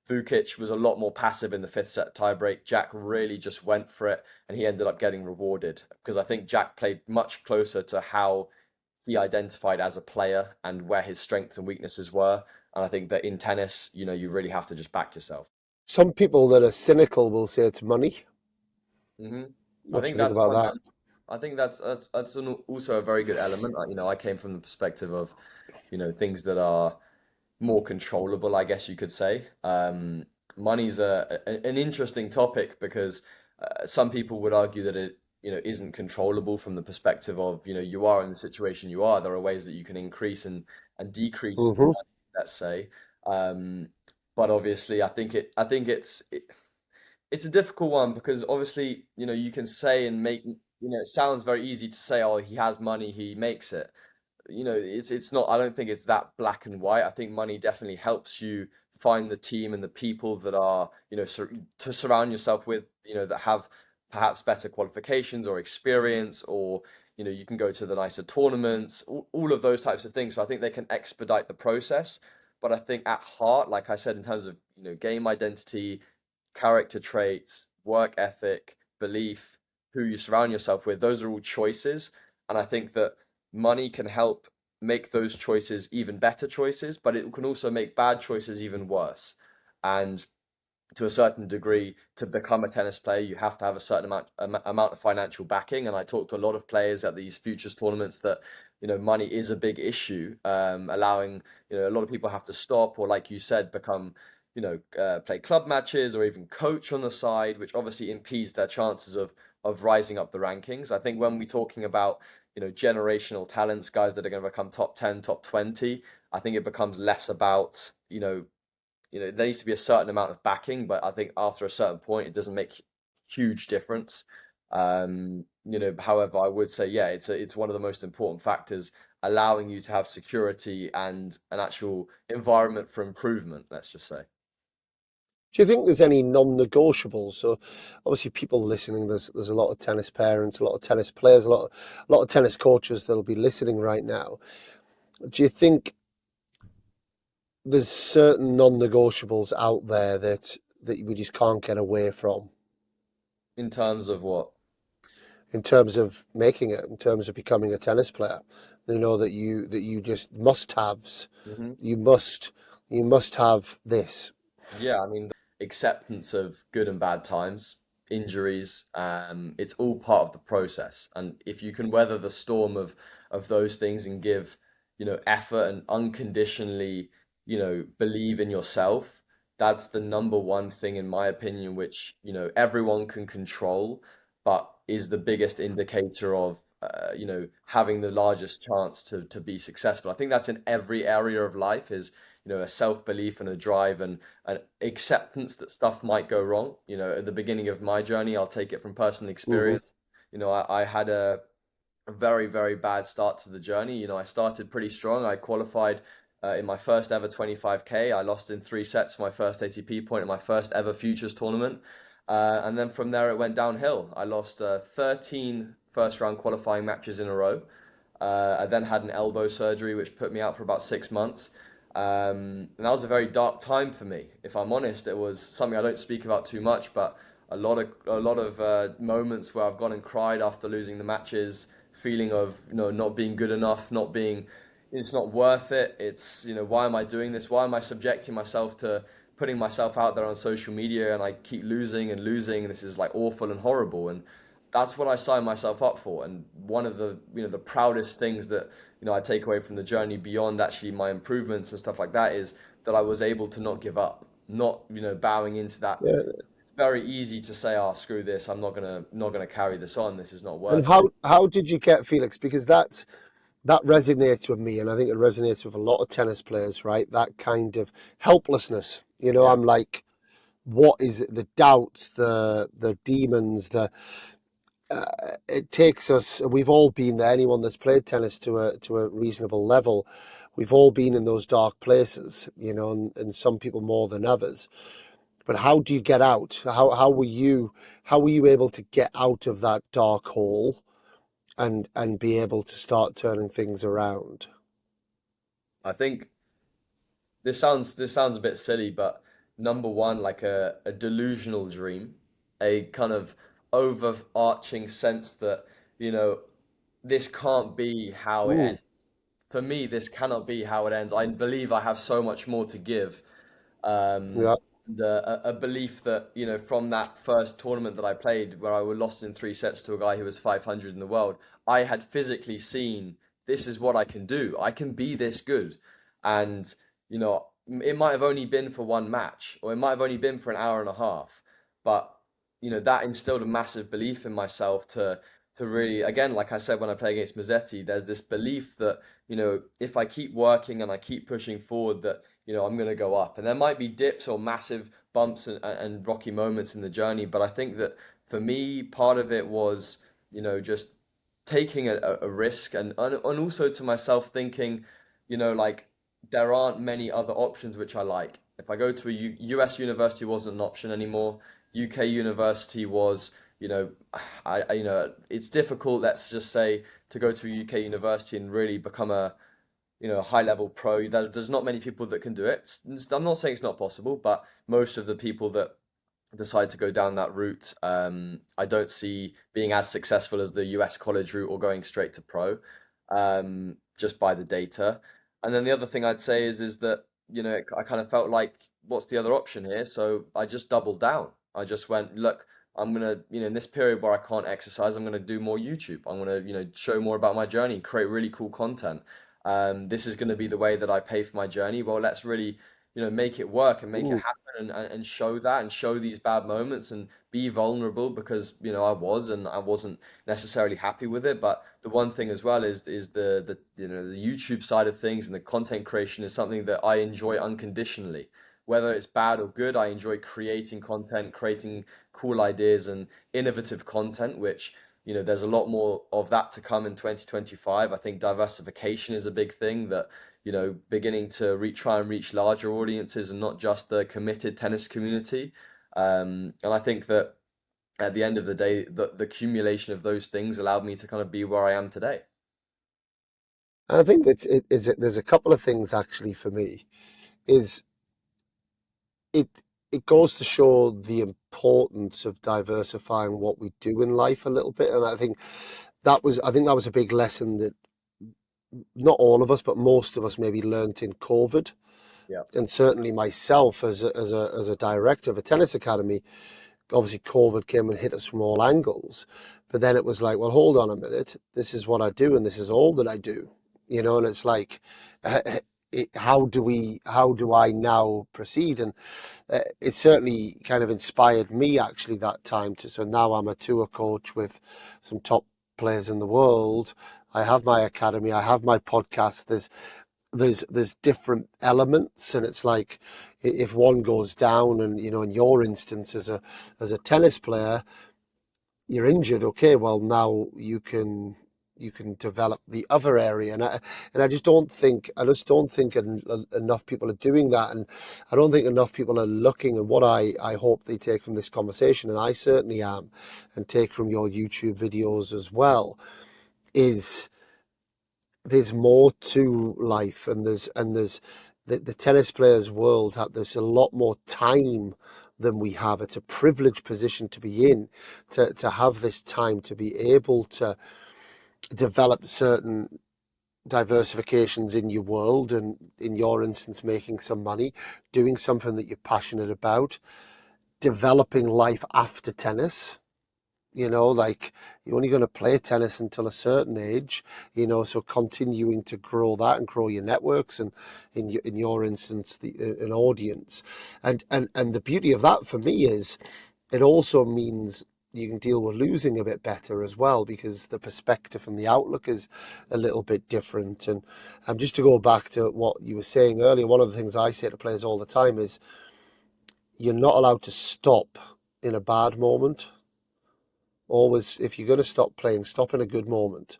Vukic was a lot more passive in the fifth set tiebreak. Jack really just went for it, and he ended up getting rewarded because I think Jack played much closer to how he identified as a player and where his strengths and weaknesses were. And I think that in tennis, you really have to just back yourself. Some people that are cynical will say it's money. hmm I What do think you think that's about one that? element. I think also a very good element. I came from the perspective of, things that are more controllable, I guess you could say. Money's an interesting topic because some people would argue that it, isn't controllable from the perspective of, you are in the situation you are. There are ways that you can increase and decrease Hmm. money, let's say. Um, but obviously, it's a difficult one because obviously, you can say and make, it sounds very easy to say, oh, he has money, he makes it. It's not, I don't think it's that black and white. I think money definitely helps you find the team and the people that are, to surround yourself with, that have perhaps better qualifications or experience, or, you can go to the nicer tournaments, all of those types of things. So I think they can expedite the process. But I think at heart, like I said, in terms of, game identity, character traits, work ethic, belief, who you surround yourself with, those are all choices. And I think that money can help make those choices even better choices, but it can also make bad choices even worse. And to a certain degree, to become a tennis player, you have to have a certain amount of financial backing. And I talked to a lot of players at these futures tournaments that money is a big issue, allowing a lot of people have to stop or, like you said, become play club matches or even coach on the side, which obviously impedes their chances of rising up the rankings. I think when we're talking about generational talents, guys that are going to become top 10, top 20, I think it becomes less about there needs to be a certain amount of backing, but I think after a certain point, it doesn't make huge difference. However, I would say, yeah, it's one of the most important factors, allowing you to have security and an actual environment for improvement, let's just say. Do you think there's any non-negotiables? So, obviously, people listening, there's a lot of tennis parents, a lot of tennis players, a lot of tennis coaches that'll be listening right now. Do you think there's certain non-negotiables out there that we just can't get away from In terms of what? in terms of making it, in terms of becoming a tennis player? You know that you just must-haves. hmm You must have this. Yeah, I mean, acceptance of good and bad times, injuries, it's all part of the process. And if you can weather the storm of those things and give, effort and unconditionally, believe in yourself, that's the number one thing, in my opinion, which, everyone can control, but is the biggest indicator of, having the largest chance to be successful. I think that's in every area of life is, a self-belief and a drive and an acceptance that stuff might go wrong. At the beginning of my journey, I'll take it from personal Hmm. experience. I had a very, very bad start to the journey. I started pretty strong. I qualified in my first ever 25K. I lost in 3 sets for my first ATP point in my first ever futures tournament. And then from there, it went downhill. I lost 13 first round qualifying matches in a row. I then had an elbow surgery, which put me out for about 6 months. And that was a very dark time for me. If I'm honest, it was something I don't speak about too much, but a lot of moments where I've gone and cried after losing the matches, feeling of not being good enough, not being it's not worth it. It's why am I doing this? Why am I subjecting myself to putting myself out there on social media and I keep losing and losing, and this is like awful and horrible. And that's what I signed myself up for. And one of the proudest things that I take away from the journey beyond actually my improvements and stuff like that is that I was able to not give up, not bowing into that Yeah, very easy to say, "Oh, screw this. I'm not gonna carry this on. This is not And worth it." how did you get Felix? Because that resonates with me, and I think it resonates with a lot of tennis players, right? That kind of helplessness. Yeah. I'm like, what is it? The doubts, the demons, it takes us. We've all been there. Anyone that's played tennis to a reasonable level, we've all been in those dark places, and some people more than others. But how do you get out? How were you able to get out of that dark hole and be able to start turning things around? I think this sounds a bit silly, but number one, like a delusional dream, a kind of overarching sense that, you know, this can't be how it Mm, ends. For me, this cannot be how it ends. I believe I have so much more to give. Um, yeah. a belief that, from that first tournament that I played, where I was lost in 3 sets to a guy who was 500 in the world, I had physically seen this is what I can do. I can be this good. And, it might have only been for one match, or it might have only been for an hour and a half, but, that instilled a massive belief in myself to really, again, like I said, when I play against Mazzetti, there's this belief that, if I keep working and I keep pushing forward, that I'm going to go up. And there might be dips or massive bumps and rocky moments in the journey, but I think that for me, part of it was, just taking a risk, and also to myself thinking, like, there aren't many other options which I like. If I go to a US university, wasn't an option anymore. UK university was, you know, it's difficult, let's just say, to go to a UK university and really become a high level pro. There's not many people that can do it. I'm not saying it's not possible, but most of the people that decide to go down that route, I don't see being as successful as the US college route or going straight to pro, just by the data. And then the other thing I'd say is that, I kind of felt like, what's the other option here? So I just doubled down. I just went, look, I'm gonna, in this period where I can't exercise, I'm gonna do more YouTube. I'm gonna, show more about my journey, create really cool content. This is gonna be the way that I pay for my journey. Well, let's really, make it work and make it Mm. happen, and show that, and show these bad moments, and be vulnerable, because I wasn't necessarily happy with it. But the one thing as well is the YouTube side of things, and the content creation is something that I enjoy unconditionally. Whether it's bad or good, I enjoy creating content, creating cool ideas and innovative content, which, there's a lot more of that to come in 2025. I think diversification is a big thing, that, beginning to try and reach larger audiences and not just the committed tennis community. And I think that at the end of the day, the accumulation of those things allowed me to kind of be where I am today. I think there's a couple of things actually for me. Is it it goes to show the importance of diversifying what we do in life a little bit, and I think that was a big lesson that not all of us, but most of us maybe learnt in COVID, Yeah. and certainly myself as a director of a tennis academy. Obviously, COVID came and hit us from all angles, but then it was like, well, hold on a minute, this is what I do, and this is all that I do, and it's like, how do I now proceed? And it certainly kind of inspired me actually that time so now I'm a tour coach with some top players in the world. I have my academy, I have my podcast. There's different elements, and it's like, if one goes down, and in your instance as a tennis player, you're injured, okay, well, now you can develop the other area, and I just don't think enough people are doing that, and I don't think enough people are looking. And what I hope they take from this conversation, and I certainly am, and take from your YouTube videos as well, is there's more to life, and there's the tennis players world. There's a lot more time than we have. It's a privileged position to be in, to have this time to be able to develop certain diversifications in your world, and in your instance, making some money, doing something that you're passionate about, developing life after tennis. Like, you're only going to play tennis until a certain age, so continuing to grow that and grow your networks, and in your instance, an audience. And the beauty of that for me is it also means you can deal with losing a bit better as well, because the perspective and the outlook is a little bit different. And just to go back to what you were saying earlier, one of the things I say to players all the time is you're not allowed to stop in a bad moment. Always, if you're going to stop playing, stop in a good moment.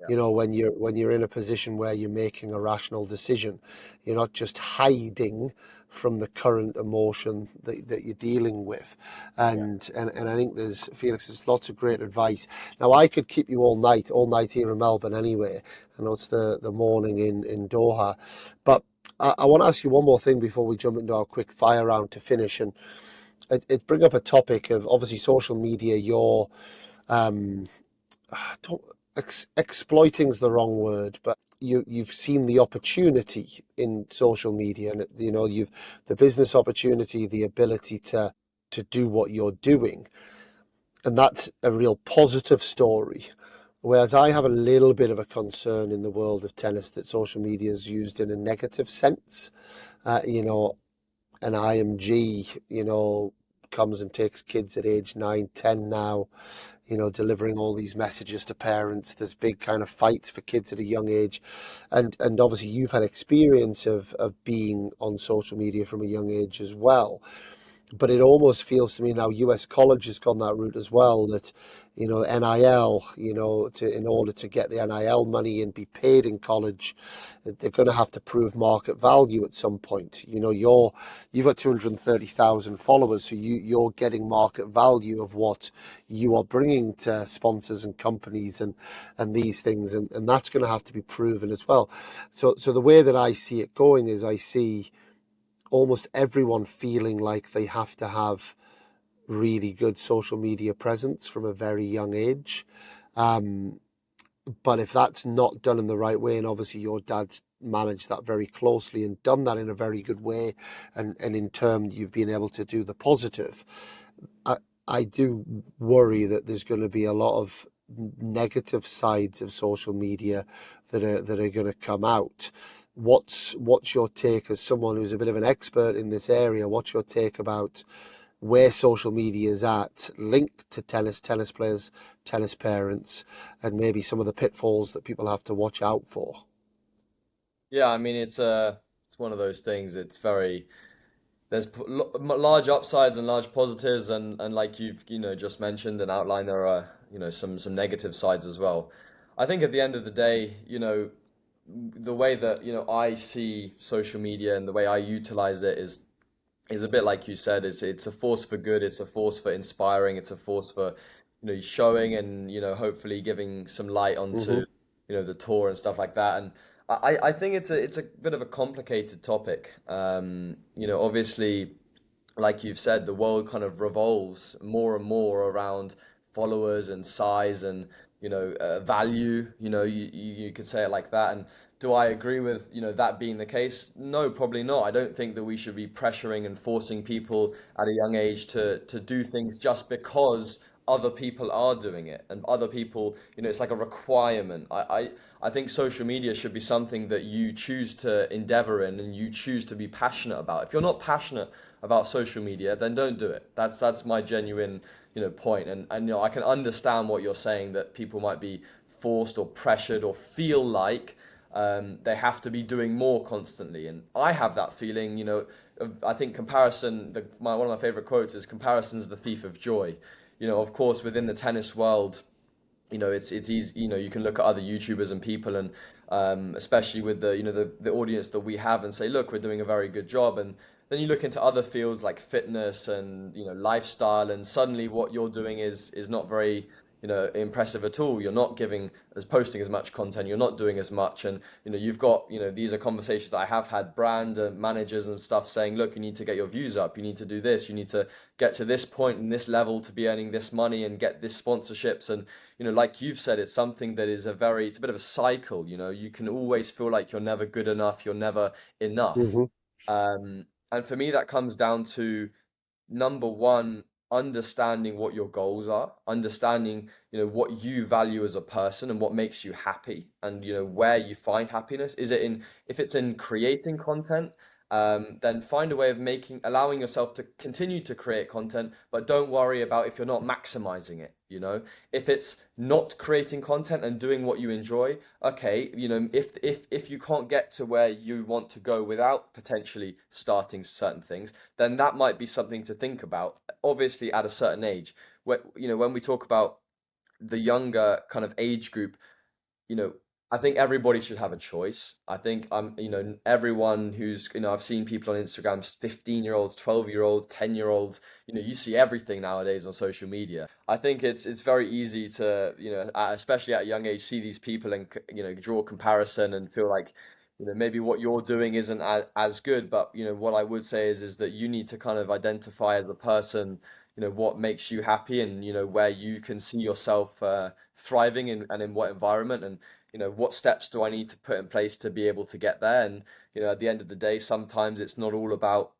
Yeah, When you're in a position where you're making a rational decision, you're not just hiding from the current emotion that you're dealing with. yeah, And I think there's lots of great advice. Now I could keep you all night here in Melbourne anyway. I know it's the morning in Doha, but I want to ask you one more thing before we jump into our quick fire round to finish. And it bring up a topic of obviously social media. Um, don't exploiting is the wrong word, but you've seen the opportunity in social media, and you've the business opportunity, the ability to do what you're doing, and that's a real positive story. Whereas I have a little bit of a concern in the world of tennis that social media is used in a negative sense. Uh, you know, an IMG, comes and takes kids at age 9, 10 now, delivering all these messages to parents. There's big kind of fights for kids at a young age. And obviously you've had experience of being on social media from a young age as well. But it almost feels to me now US college has gone that route as well, that NIL, in order to get the NIL money and be paid in college, they're going to have to prove market value at some point. You've got 230,000 followers, so you're getting market value of what you are bringing to sponsors and companies and these things, and that's going to have to be proven as well. So the way that I see it going is I see almost everyone feeling like they have to have really good social media presence from a very young age. Um, but if that's not done in the right way, and obviously your dad's managed that very closely and done that in a very good way, and in turn you've been able to do the positive, I, I do worry that there's going to be a lot of negative sides of social media that are going to come out. What's your take as someone who's a bit of an expert in this area? What's your take about where social media is at, linked to tennis players, tennis parents, and maybe some of the pitfalls that people have to watch out for? yeah. I mean, it's one of those things. It's very there's large upsides and large positives, and like you've just mentioned and outlined, there are some negative sides as well. I think at the end of the day, the way that I see social media and the way I utilize it is a bit like you said. It's a force for good. It's a force for inspiring. It's a force for showing and hopefully giving some light onto Hmm. the tour and stuff like that. And I think it's a bit of a complicated topic. Obviously, like you've said, the world kind of revolves more and more around followers and size and value. You could say it like that. And do I agree with that being the case? No, probably not. I don't think that we should be pressuring and forcing people at a young age to do things just because other people are doing it and other people, it's like a requirement. I think social media should be something that you choose to endeavor in and you choose to be passionate about. If you're not passionate about social media, then don't do it. That's my genuine, point. And I can understand what you're saying, that people might be forced or pressured or feel like they have to be doing more constantly. And I have that feeling, I think comparison, one of my favorite quotes is comparison's the thief of joy. Of course, within the tennis world, it's easy. You can look at other YouTubers and people, and especially with the audience that we have, and say, look, we're doing a very good job. And then you look into other fields like fitness and lifestyle, and suddenly what you're doing is not very impressive at all. You're not posting as much content. You're not doing as much, and you've got these are conversations that I have had brand managers and stuff saying, look, you need to get your views up. You need to do this. You need to get to this point and this level to be earning this money and get this sponsorships. And like you've said, it's something that is it's a bit of a cycle. You can always feel like you're never good enough. You're never enough. Hmm. And for me, that comes down to number one, understanding what your goals are, understanding, what you value as a person and what makes you happy, and where you find happiness. Is it in If it's in creating content, then find a way of allowing yourself to continue to create content, but don't worry about if you're not maximizing it, you know? If it's not creating content and doing what you enjoy, okay, you know, if you can't get to where you want to go without potentially starting certain things, then that might be something to think about, obviously at a certain age. Where, you know, when we talk about the younger kind of age group, you know, I think everybody should have a choice. I think you know, everyone who's, you know, I've seen people on Instagram, 15-year-olds, 12-year-olds, 10-year-olds, you know, you see everything nowadays on social media. I think it's very easy to, you know, especially at a young age, see these people and, you know, draw comparison and feel like, you know, maybe what you're doing isn't as good. But, you know, what I would say is that you need to kind of identify as a person, you know, what makes you happy and, you know, where you can see yourself thriving in, and in what environment, and, you know, what steps do I need to put in place to be able to get there. And, you know, at the end of the day, sometimes it's not all about,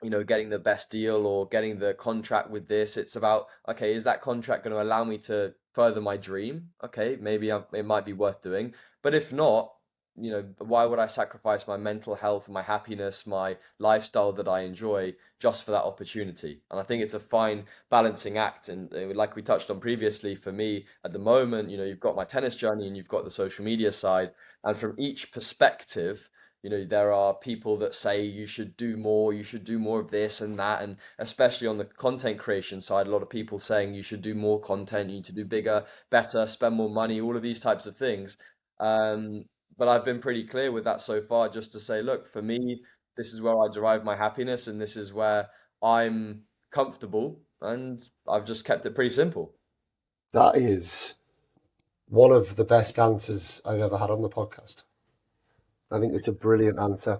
you know, getting the best deal or getting the contract with this. It's about, okay, is that contract going to allow me to further my dream? Okay, maybe it might be worth doing. But if not, you know, why would I sacrifice my mental health, my happiness, my lifestyle that I enjoy just for that opportunity? And I think it's a fine balancing act. And like we touched on previously, for me at the moment, you know, you've got my tennis journey and you've got the social media side. And from each perspective, you know, there are people that say you should do more, you should do more of this and that, and especially on the content creation side, a lot of people saying you should do more content, you need to do bigger, better, spend more money, all of these types of things. Um, but I've been pretty clear with that so far, just to say, look, for me, this is where I derive my happiness, and this is where I'm comfortable, and I've just kept it pretty simple. That is one of the best answers I've ever had on the podcast. I think it's a brilliant answer.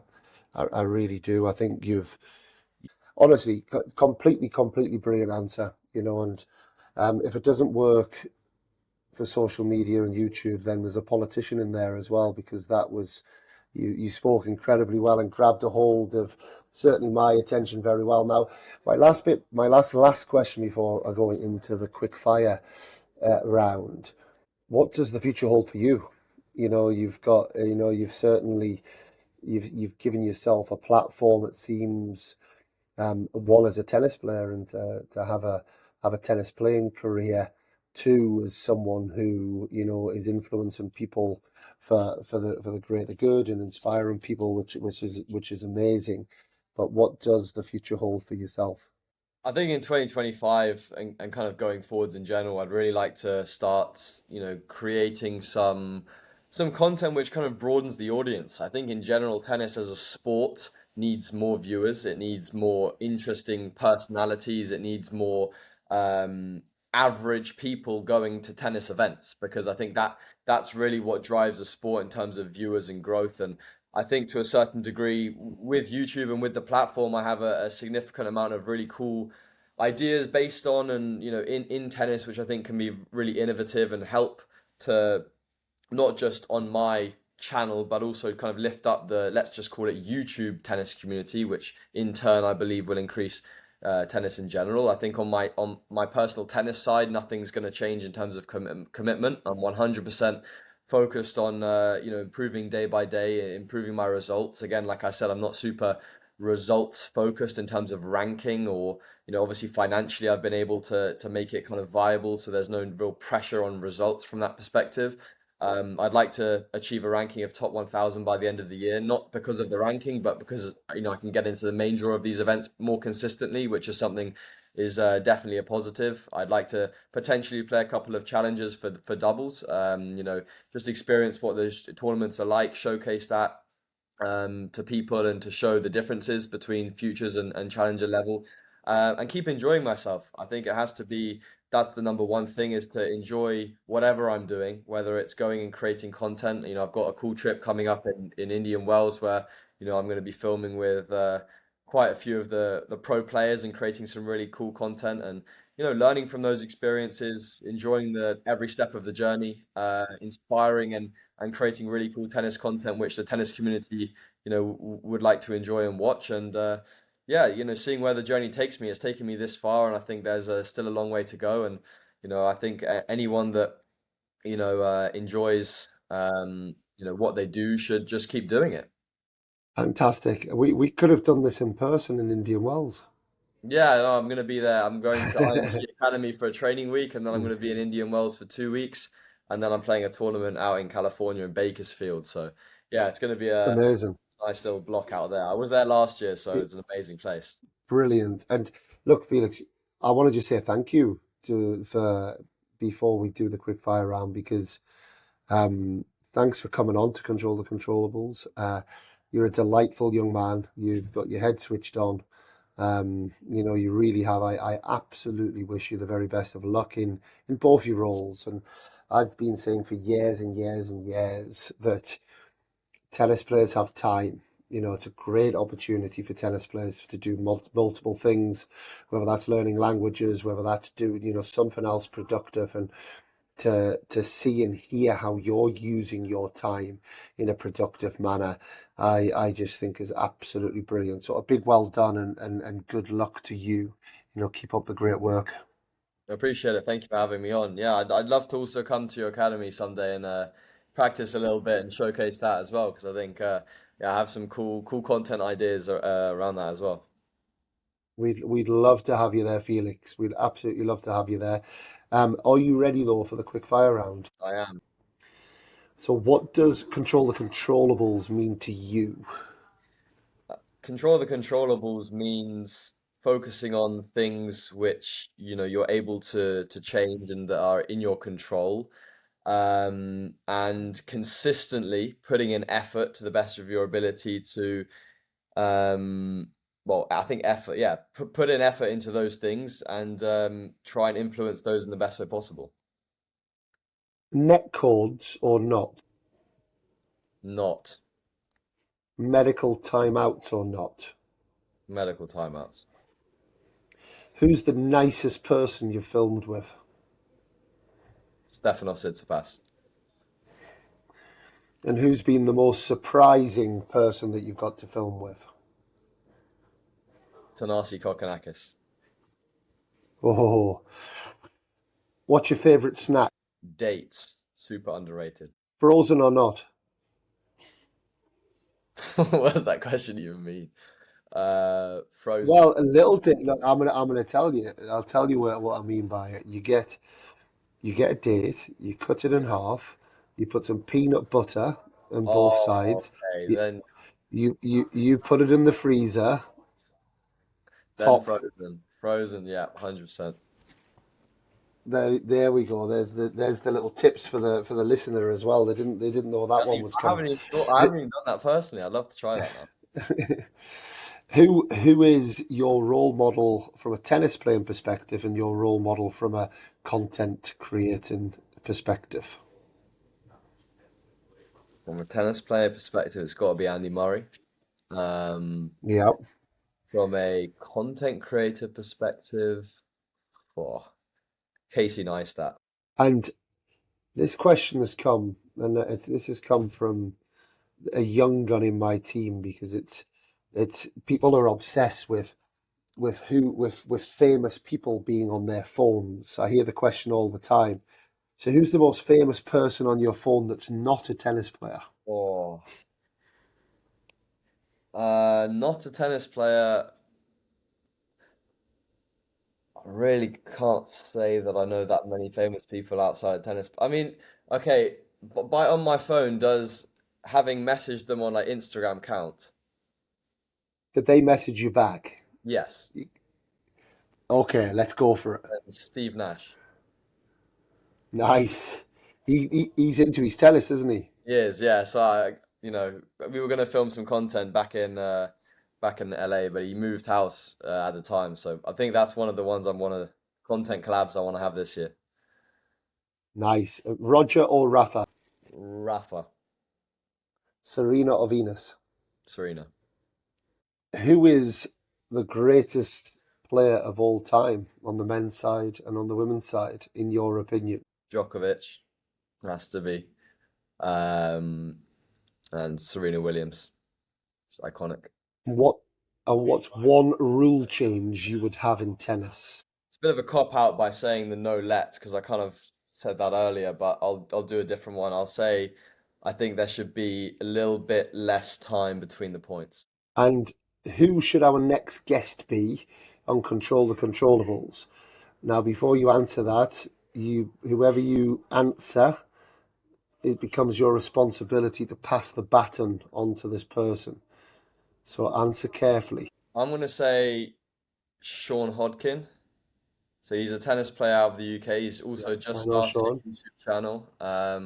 I really do. I think you've honestly completely brilliant answer. You know, and if it doesn't work for social media and YouTube, then there's a politician in there as well, because that was you spoke incredibly well and grabbed a hold of certainly my attention very well. Now, my last question before I go into the quick fire round. What does the future hold for you? You know, you've got, you know, you've certainly you've given yourself a platform. It seems one as a tennis player and to have a tennis playing career. Two, as someone who you know is influencing people for the greater good and inspiring people, which is amazing. But what does the future hold for yourself? I think in 2025 and kind of going forwards in general, I'd really like to start, you know, creating some content which kind of broadens the audience. I think in general, tennis as a sport needs more viewers. It needs more interesting personalities. It needs more um, average people going to tennis events, because I think that's really what drives the sport in terms of viewers and growth. And I think to a certain degree with YouTube and with the platform, I have a significant amount of really cool ideas based on, and, you know, in tennis, which I think can be really innovative and help to not just on my channel, but also kind of lift up the, let's just call it YouTube tennis community, which in turn I believe will increase tennis in general. I think on my personal tennis side, nothing's going to change in terms of commitment. I'm 100% focused on you know, improving day by day, improving my results. Again, like I said, I'm not super results focused in terms of ranking, or, you know, obviously financially I've been able to make it kind of viable, so there's no real pressure on results from that perspective. I'd like to achieve a ranking of top 1,000 by the end of the year, not because of the ranking, but because, you know, I can get into the main draw of these events more consistently, which is something is definitely a positive. I'd like to potentially play a couple of challenges for doubles. You know, just experience what those tournaments are like, showcase that to people, and to show the differences between futures and challenger level, and keep enjoying myself. I think it has to be, that's the number one thing, is to enjoy whatever I'm doing, whether it's going and creating content. You know, I've got a cool trip coming up in Indian Wells where, you know, I'm going to be filming with quite a few of the pro players and creating some really cool content, and, you know, learning from those experiences, enjoying the every step of the journey, inspiring and creating really cool tennis content, which the tennis community, you know, would like to enjoy and watch. And yeah, you know, seeing where the journey takes me. It's taken me this far, and I think there's still a long way to go. And, you know, I think anyone that, you know, enjoys, you know, what they do should just keep doing it. Fantastic. We could have done this in person in Indian Wells. Yeah, no, I'm gonna be there. I'm going to IMG Academy for a training week, and then I'm gonna be in Indian Wells for 2 weeks, and then I'm playing a tournament out in California in Bakersfield. So yeah, it's gonna be a Amazing. nice little block out there. I was there last year, so it's an amazing place. Brilliant. And look, Felix, I want to just say thank you for before we do the quick fire round because thanks for coming on to Control the Controllables. You're a delightful young man. You've got your head switched on. You really have. I absolutely wish you the very best of luck in both your roles. And I've been saying for years and years and years that tennis players have time. It's a great opportunity for tennis players to do multiple things, whether that's learning languages, whether that's doing, something else productive, and to see and hear how you're using your time in a productive manner, I just think is absolutely brilliant. So a big well done and good luck to you. Keep up the great work. I appreciate it. Thank you for having me on. Yeah, I'd love to also come to your academy someday and practice a little bit and showcase that as well, because I think yeah, I have some cool content ideas around that as well. We'd love to have you there, Felix. We'd absolutely love to have you there. Are you ready though for the quick fire round? I am. So what does control the controllables mean to you? Control the controllables means focusing on things which, you're able to change and that are in your control, and consistently putting in effort to the best of your ability to, um, well, I think effort, yeah, put in effort into those things and try and influence those in the best way possible. Net codes or not? Not Medical timeouts or not? medical timeouts. Who's the nicest person you've filmed with? Stefanos Tsitsipas. And who's been the most surprising person that you've got to film with? Tanasi Kokkinakis. Oh, what's your favourite snack? Dates. Super underrated. Frozen or not? What does that question even mean? Frozen. Well, a little bit. Look, I'm gonna tell you. I'll tell you what I mean by it. You get a date. You cut it in half. You put some peanut butter on both Oh, sides. okay. You you put it in the freezer. Then Top. Frozen. Frozen, yeah, 100%. There we go. There's the little tips for the listener as well. They didn't know that one was coming. I haven't even done that personally. I'd love to try that now. Who is your role model from a tennis playing perspective and your role model from a content creating perspective? From a tennis player perspective, it's got to be Andy Murray. Um, Yeah. from a content creator perspective, oh, Casey Neistat. And this question has come, and this has come from a young gun in my team because it's people are obsessed with famous people being on their phones. I hear the question all the time. So who's the most famous person on your phone that's not a tennis player? Oh, not a tennis player. I really can't say that I know that many famous people outside of tennis. I mean, okay, but by on my phone, does having messaged them on like Instagram count? Did they message you back? Yes. Okay, let's go for it. Steve Nash. Nice. He's into his tennis, isn't he? He is, yeah. So we were gonna film some content back in LA, but he moved house at the time. So I think that's one of the ones I'm one of the content collabs I want to have this year. Nice. Roger or Rafa? Rafa, Serena or Venus? Serena, Who is the greatest player of all time on the men's side and on the women's side, in your opinion? Djokovic has to be, um, and Serena Williams, it's iconic. What what's one rule change you would have in tennis? It's a bit of a cop out by saying the no let because I kind of said that earlier, but I'll do a different one. I'll say I think there should be a little bit less time between the points. And who should our next guest be on Control the Controllables? Now, before you answer that, whoever you answer, it becomes your responsibility to pass the baton on to this person. So answer carefully. I'm going to say Sean Hodkin. So he's a tennis player out of the UK. He's Yeah, also I just know started Sean. a YouTube channel,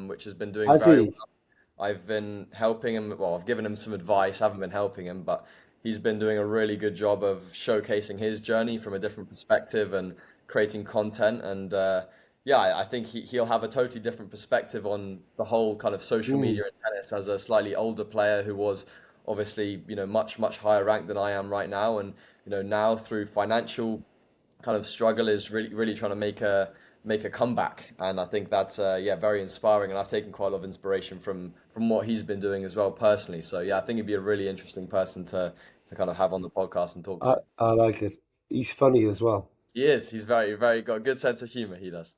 which has been doing Has very he? well. I've been helping him. Well, I've given him some advice. Haven't been helping him, but he's been doing a really good job of showcasing his journey from a different perspective and creating content. And yeah, I think he'll have a totally different perspective on the whole kind of social Mm, media in tennis as a slightly older player who was obviously, much higher ranked than I am right now. And, now through financial kind of struggle is really trying to make a comeback, and I think that's yeah, very inspiring. And I've taken quite a lot of inspiration from what he's been doing as well personally. So yeah, I think he'd be a really interesting person to kind of have on the podcast and talk to. I like it. He's funny as well. He is. He's very got a good sense of humor. He does.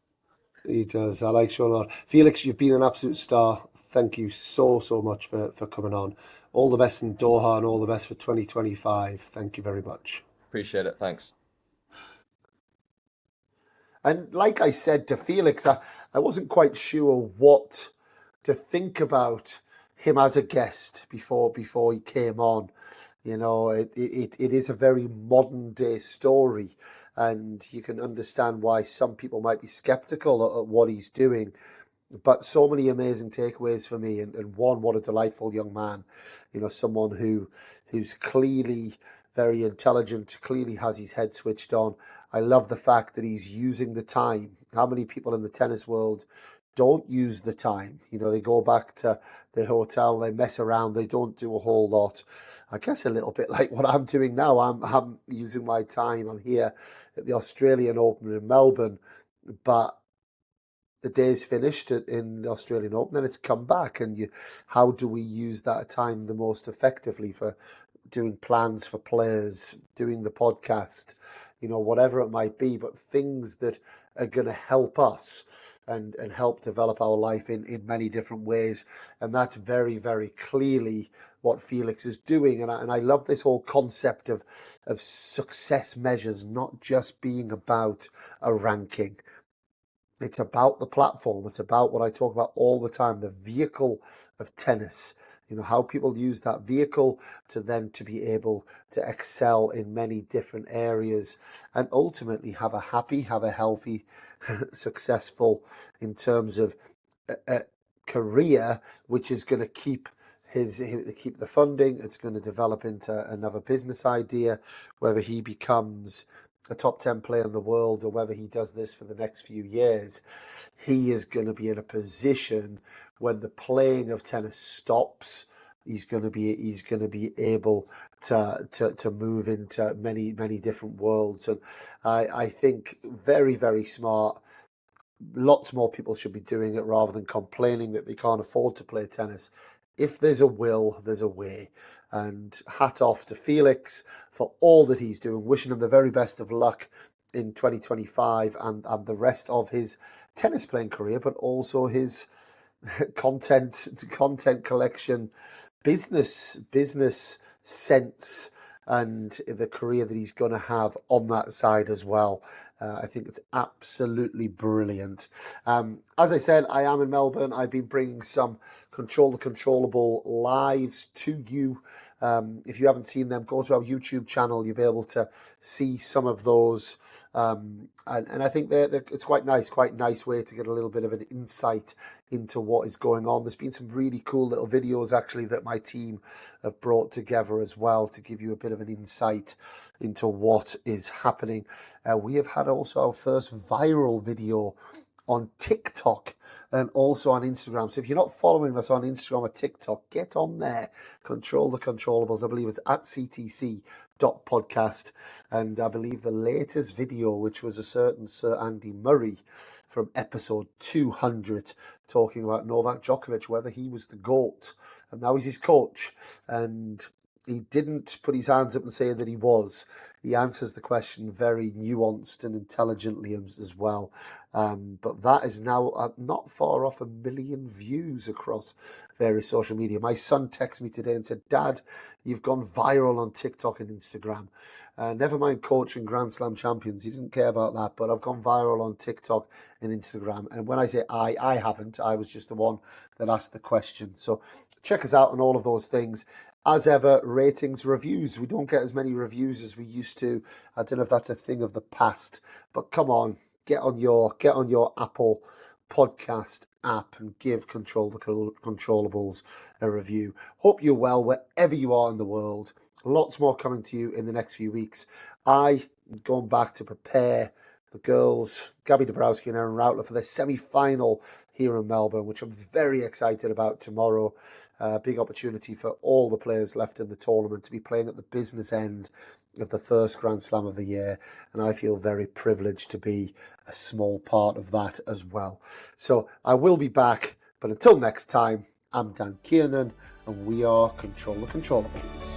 He does. I like Sean Hart. Felix, you've been an absolute star. Thank you so much for coming on. All the best in Doha and all the best for 2025. Thank you very much. Appreciate it. Thanks. And like I said to Felix, I wasn't quite sure what to think about him as a guest before he came on. It is a very modern day story, and you can understand why some people might be skeptical at what he's doing. But so many amazing takeaways for me, and one, what a delightful young man. Someone who's clearly very intelligent, clearly has his head switched on. I love the fact that he's using the time. How many people in the tennis world don't use the time? They go back to the hotel, they mess around, they don't do a whole lot. I guess a little bit like what I'm doing now. I'm using my time. I'm here at the Australian Open in Melbourne, but the day's finished in the Australian Open and it's come back. And how do we use that time the most effectively for doing plans for players, doing the podcast, whatever it might be, but things that are going to help us and help develop our life in many different ways. And that's very, very clearly what Felix is doing. And I love this whole concept of success measures, not just being about a ranking. It's about the platform. It's about what I talk about all the time, the vehicle of tennis. How people use that vehicle to be able to excel in many different areas and ultimately have a healthy, successful in terms of a career, which is going to keep keep the funding. It's going to develop into another business idea, whether he becomes a top 10 player in the world or whether he does this for the next few years. He is going to be in a position when the playing of tennis stops. He's going to be able to move into many different worlds. And I think very, very smart. Lots more people should be doing it rather than complaining that they can't afford to play tennis. If there's a will, there's a way. And hat off to Felix for all that he's doing. Wishing him the very best of luck in 2025 and the rest of his tennis playing career, but also his content collection, business sense, and the career that he's going to have on that side as well. I think it's absolutely brilliant. As I said, I am in Melbourne. I've been bringing some Control the Controllable lives to you. If you haven't seen them, go to our YouTube channel. You'll be able to see some of those. And I think it's quite nice way to get a little bit of an insight into what is going on. There's been some really cool little videos actually that my team have brought together as well to give you a bit of an insight into what is happening. We have had also our first viral video on TikTok and also on Instagram. So if you're not following us on Instagram or TikTok, get on there. Control the Controllables. I believe it's at ctc.podcast. And I believe the latest video, which was a certain Sir Andy Murray from episode 200, talking about Novak Djokovic, whether he was the GOAT. And now he's his coach. And he didn't put his hands up and say that he was. He answers the question very nuanced and intelligently as well. But that is now not far off 1 million views across various social media. My son texted me today and said, Dad, you've gone viral on TikTok and Instagram. Never mind coaching Grand Slam champions. He didn't care about that, but I've gone viral on TikTok and Instagram. And when I say I haven't. I was just the one that asked the question. So check us out on all of those things. As ever, ratings, reviews. We don't get as many reviews as we used to. I don't know if that's a thing of the past, but come on, get on your Apple podcast app and give Control the Controllables a review. Hope you're well wherever you are in the world. Lots more coming to you in the next few weeks. I'm going back to prepare the girls, Gabby Dabrowski and Erin Routler, for their semi-final here in Melbourne, which I'm very excited about tomorrow. Big opportunity for all the players left in the tournament to be playing at the business end of the first Grand Slam of the year, and I feel very privileged to be a small part of that as well. So I will be back, but until next time, I'm Dan Kiernan, and we are Control the Controllables.